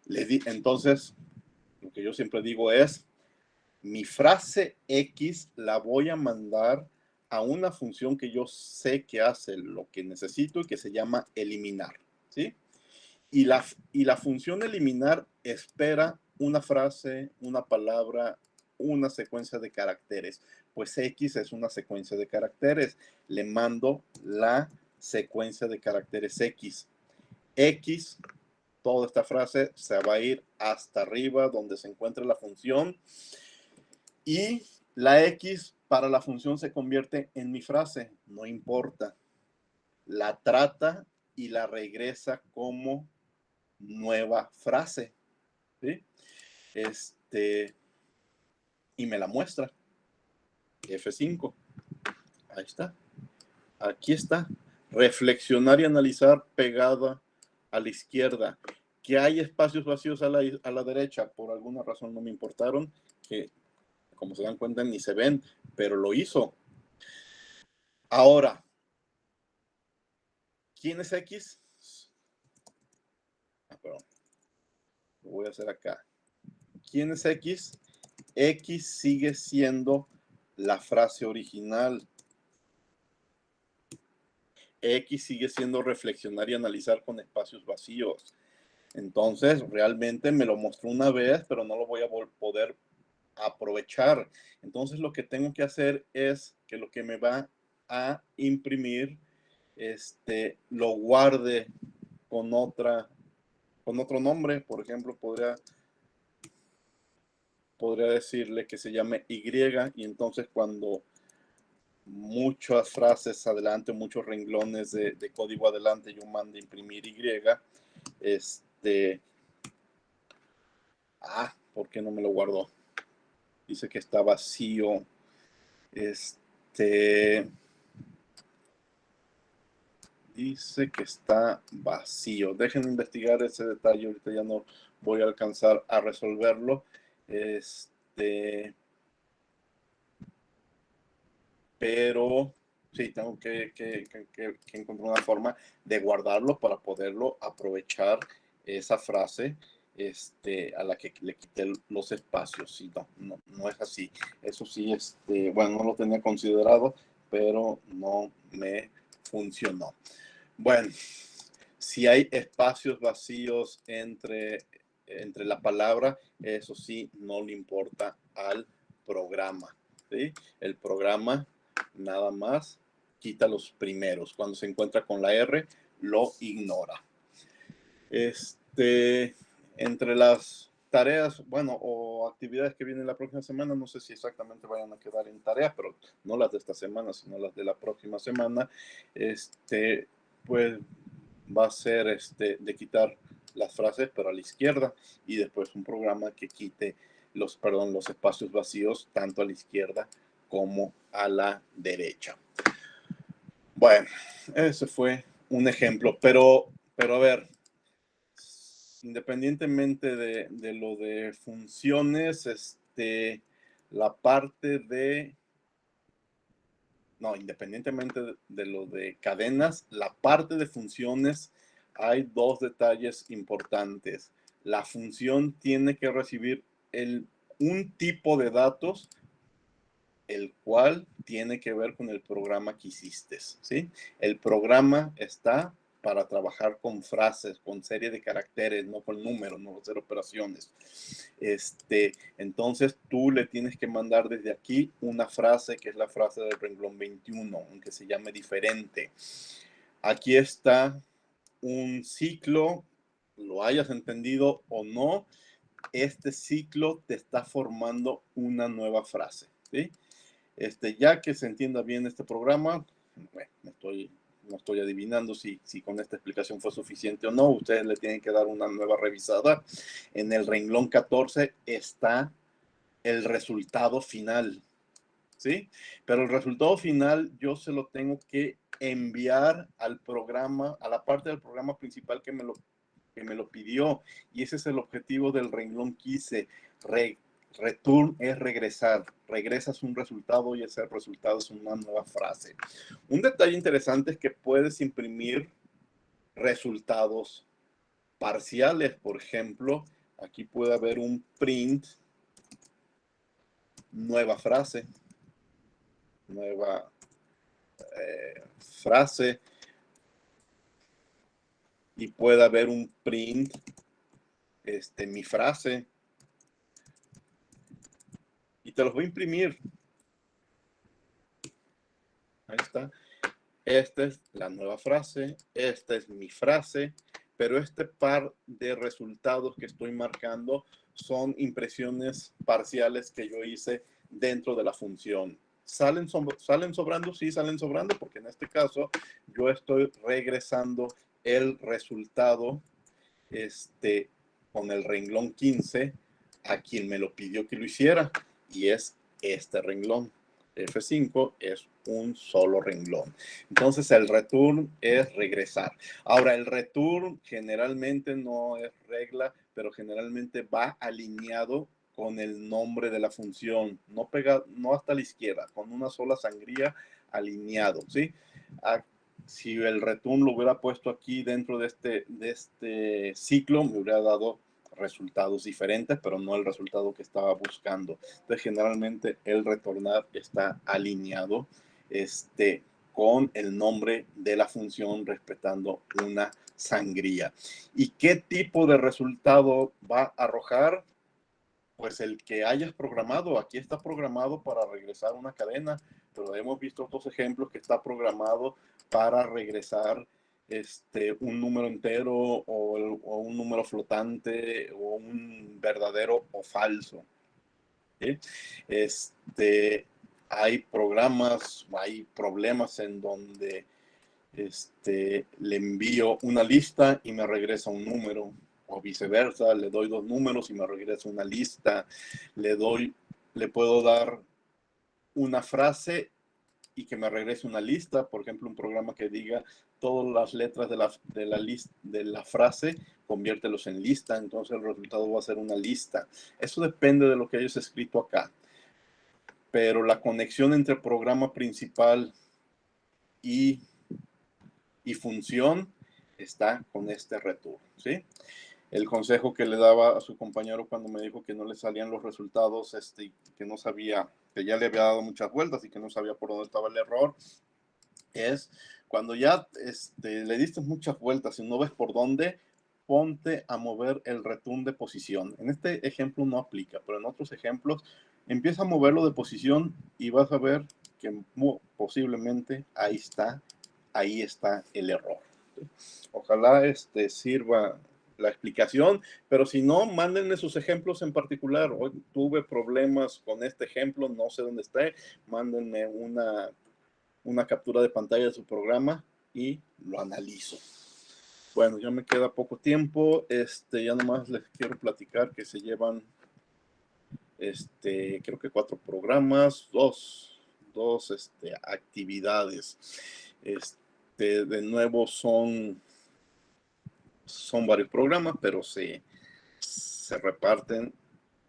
entonces lo que yo siempre digo es, mi frase X la voy a mandar a una función que yo sé que hace lo que necesito y que se llama eliminar, ¿sí? Y la función eliminar espera una frase, una palabra, una secuencia de caracteres. Pues X es una secuencia de caracteres. Le mando la secuencia de caracteres X. X, toda esta frase se va a ir hasta arriba donde se encuentra la función. Y la X para la función se convierte en mi frase, no importa. La trata y la regresa como nueva frase, ¿sí? Y me la muestra. F5. Ahí está. Aquí está. Reflexionar y analizar pegada a la izquierda. Que hay espacios vacíos a la derecha, por alguna razón no me importaron, que como se dan cuenta ni se ven, pero lo hizo. Ahora, ¿quién es X? Perdón. Lo voy a hacer acá. ¿Quién es X? X sigue siendo la frase original. X sigue siendo reflexionar y analizar con espacios vacíos. Entonces, realmente me lo mostró una vez, pero no lo voy a poder aprovechar. Entonces, lo que tengo que hacer es que lo que me va a imprimir, lo guarde con otro nombre. Por ejemplo, podría decirle que se llame Y, y entonces cuando muchas frases adelante, muchos renglones de código adelante, yo mando imprimir Y, ¿por qué no me lo guardó? Dice que está vacío. Dice que está vacío. Dejen investigar ese detalle. Ahorita ya no voy a alcanzar a resolverlo. Pero sí, tengo que encontrar una forma de guardarlo para poderlo aprovechar esa frase a la que le quité los espacios. Sí, no es así. Eso sí, bueno, no lo tenía considerado, pero no me funcionó. Bueno, si hay espacios vacíos entre la palabra, eso sí, no le importa al programa, ¿sí? El programa nada más quita los primeros. Cuando se encuentra con la R, lo ignora. Entre las tareas, bueno, o actividades que vienen la próxima semana, no sé si exactamente vayan a quedar en tareas, pero no las de esta semana, sino las de la próxima semana, pues va a ser de quitar las frases, pero a la izquierda, y después un programa que quite los espacios vacíos, tanto a la izquierda como a la derecha. Bueno, ese fue un ejemplo, pero a ver, independientemente de lo de funciones, la parte de, no, independientemente de lo de cadenas, la parte de funciones, hay dos detalles importantes. La función tiene que recibir un tipo de datos, el cual tiene que ver con el programa que hiciste, ¿sí? El programa está para trabajar con frases, con serie de caracteres, no con números, no hacer operaciones. Entonces tú le tienes que mandar desde aquí una frase que es la frase del renglón 21, aunque se llame diferente. Aquí está un ciclo, lo hayas entendido o no, este ciclo te está formando una nueva frase, ¿sí? Ya que se entienda bien este programa, bueno, no estoy adivinando si con esta explicación fue suficiente o no. Ustedes le tienen que dar una nueva revisada. En el renglón 14 está el resultado final, ¿sí? Pero el resultado final yo se lo tengo que enviar al programa, a la parte del programa principal que me lo pidió. Y ese es el objetivo del renglón 15. Return es regresar. Regresas un resultado y ese resultado es una nueva frase. Un detalle interesante es que puedes imprimir resultados parciales. Por ejemplo, aquí puede haber un print, nueva frase, nueva frase, y puede haber un print, mi frase, y te los voy a imprimir. Ahí está. Esta es la nueva frase, esta es mi frase, pero este par de resultados que estoy marcando son impresiones parciales que yo hice dentro de la función. ¿Salen sobrando? Sí, salen sobrando, porque en este caso yo estoy regresando el resultado con el renglón 15 a quien me lo pidió que lo hiciera, y es este renglón. F5 es un solo renglón. Entonces el return es regresar. Ahora, el return generalmente no es regla, pero generalmente va alineado con el nombre de la función, no hasta la izquierda, con una sola sangría alineado, ¿sí? Si el return lo hubiera puesto aquí dentro de este ciclo, me hubiera dado resultados diferentes, pero no el resultado que estaba buscando. Entonces, generalmente el retornar está alineado con el nombre de la función, respetando una sangría. ¿Y qué tipo de resultado va a arrojar? Pues el que hayas programado. Aquí está programado para regresar una cadena, pero hemos visto otros ejemplos que está programado para regresar un número entero o un número flotante o un verdadero o falso. ¿Sí? Hay problemas en donde le envío una lista y me regresa un número, o viceversa, le doy dos números y me regresa una lista. Le puedo dar una frase y que me regrese una lista. Por ejemplo, un programa que diga todas las letras de la frase, conviértelos en lista. Entonces el resultado va a ser una lista. Eso depende de lo que hayas escrito acá. Pero la conexión entre programa principal y función está con este return, ¿sí? el consejo que le daba a su compañero cuando me dijo que no le salían los resultados, que no sabía, que ya le había dado muchas vueltas y que no sabía por dónde estaba el error, es cuando ya le diste muchas vueltas y no ves por dónde, ponte a mover el return de posición. En este ejemplo no aplica, pero en otros ejemplos empieza a moverlo de posición y vas a ver que posiblemente ahí está el error. Ojalá sirva la explicación, pero si no, mándenme sus ejemplos en particular. Hoy tuve problemas con este ejemplo, no sé dónde está. Mándenme una captura de pantalla de su programa y lo analizo. Bueno, ya me queda poco tiempo. Ya nomás les quiero platicar que se llevan, creo que 4 programas, dos actividades. De nuevo son varios programas, pero se reparten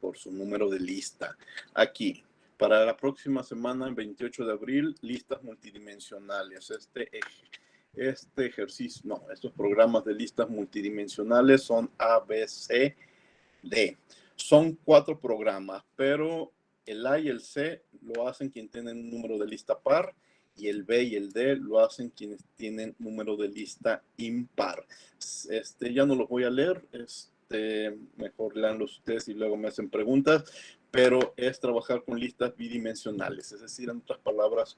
por su número de lista. Aquí, para la próxima semana, el 28 de abril, listas multidimensionales. Ejercicio, no, estos programas de listas multidimensionales son A, B, C, D. Son 4 programas, pero el A y el C lo hacen quienes tienen un número de lista par, y el B y el D lo hacen quienes tienen número de lista impar. Ya no los voy a leer, mejor leanlos ustedes y luego me hacen preguntas, pero es trabajar con listas bidimensionales, es decir, en otras palabras,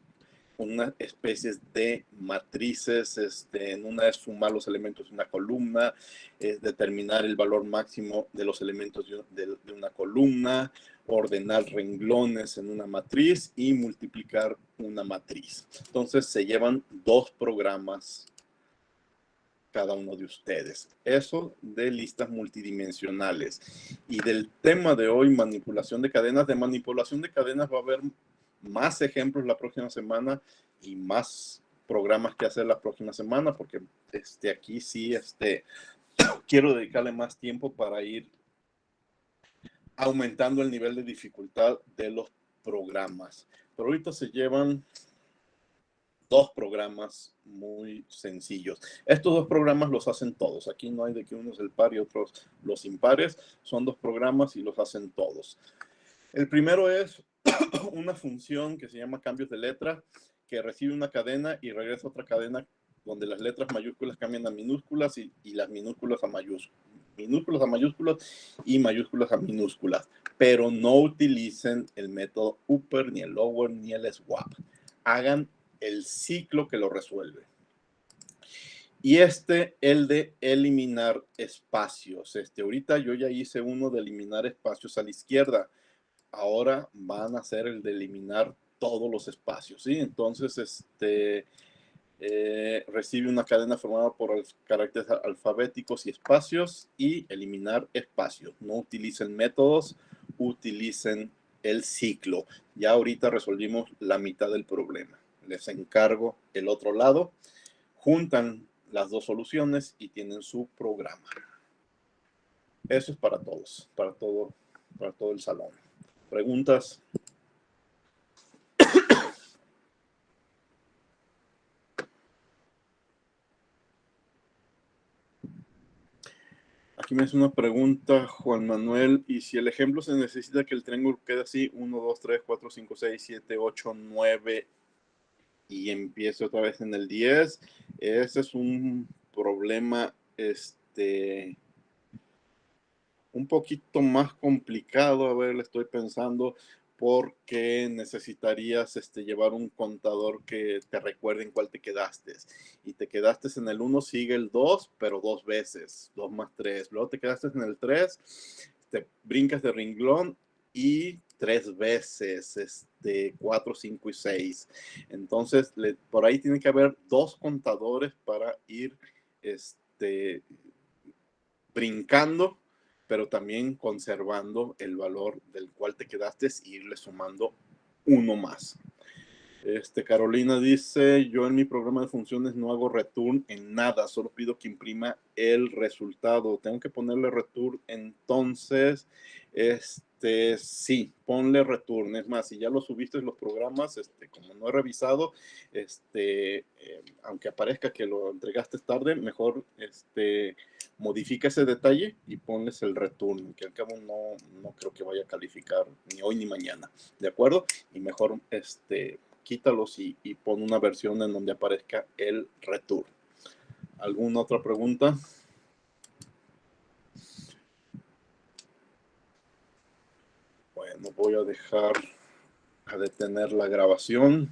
unas especies de matrices. En una es sumar los elementos de una columna, es determinar el valor máximo de los elementos de una columna, ordenar renglones en una matriz y multiplicar una matriz. Entonces se llevan 2 programas cada uno de ustedes. Eso de listas multidimensionales. Y del tema de hoy, manipulación de cadenas. De manipulación de cadenas va a haber más ejemplos la próxima semana y más programas que hacer la próxima semana, porque aquí sí quiero dedicarle más tiempo para ir aumentando el nivel de dificultad de los programas. Pero ahorita se llevan 2 programas muy sencillos. Estos 2 programas los hacen todos. Aquí no hay de que uno es el par y otros los impares. Son 2 programas y los hacen todos. El primero es una función que se llama cambios de letra, que recibe una cadena y regresa a otra cadena donde las letras mayúsculas cambian a minúsculas y las minúsculas a mayúsculas. Minúsculas a mayúsculas y mayúsculas a minúsculas. Pero no utilicen el método upper, ni el lower, ni el swap. Hagan el ciclo que lo resuelve. Y el de eliminar espacios. Ahorita yo ya hice uno de eliminar espacios a la izquierda. Ahora van a hacer el de eliminar todos los espacios, ¿sí? Entonces, recibe una cadena formada por caracteres alfabéticos y espacios, y eliminar espacios. No utilicen métodos, utilicen el ciclo. Ya ahorita resolvimos la mitad del problema. Les encargo el otro lado. Juntan las 2 soluciones y tienen su programa. Eso es para todos, para todo el salón. ¿Preguntas? Aquí me hace una pregunta Juan Manuel. ¿Y si el ejemplo se necesita que el triángulo quede así? 1, 2, 3, 4, 5, 6, 7, 8, 9 y empiece otra vez en el 10. Ese es un problema un poquito más complicado. A ver, le estoy pensando, porque necesitarías llevar un contador que te recuerde en cuál te quedaste. Y te quedaste en el 1, sigue el 2, pero 2 veces, 2 más 3. Luego te quedaste en el 3, te brincas de renglón y 3 veces, 4, 5 y 6. Entonces, por ahí tiene que haber 2 contadores para ir brincando, pero también conservando el valor del cual te quedaste y irle sumando uno más. Carolina dice, yo en mi programa de funciones no hago return en nada, solo pido que imprima el resultado. Tengo que ponerle return entonces Sí, ponle return. Es más, si ya lo subiste los programas, como no he revisado, aunque aparezca que lo entregaste tarde, mejor modifica ese detalle y ponles el return, que al cabo no creo que vaya a calificar ni hoy ni mañana, ¿de acuerdo? Y mejor quítalos y pon una versión en donde aparezca el return. ¿Alguna otra pregunta? Bueno, voy a detener la grabación.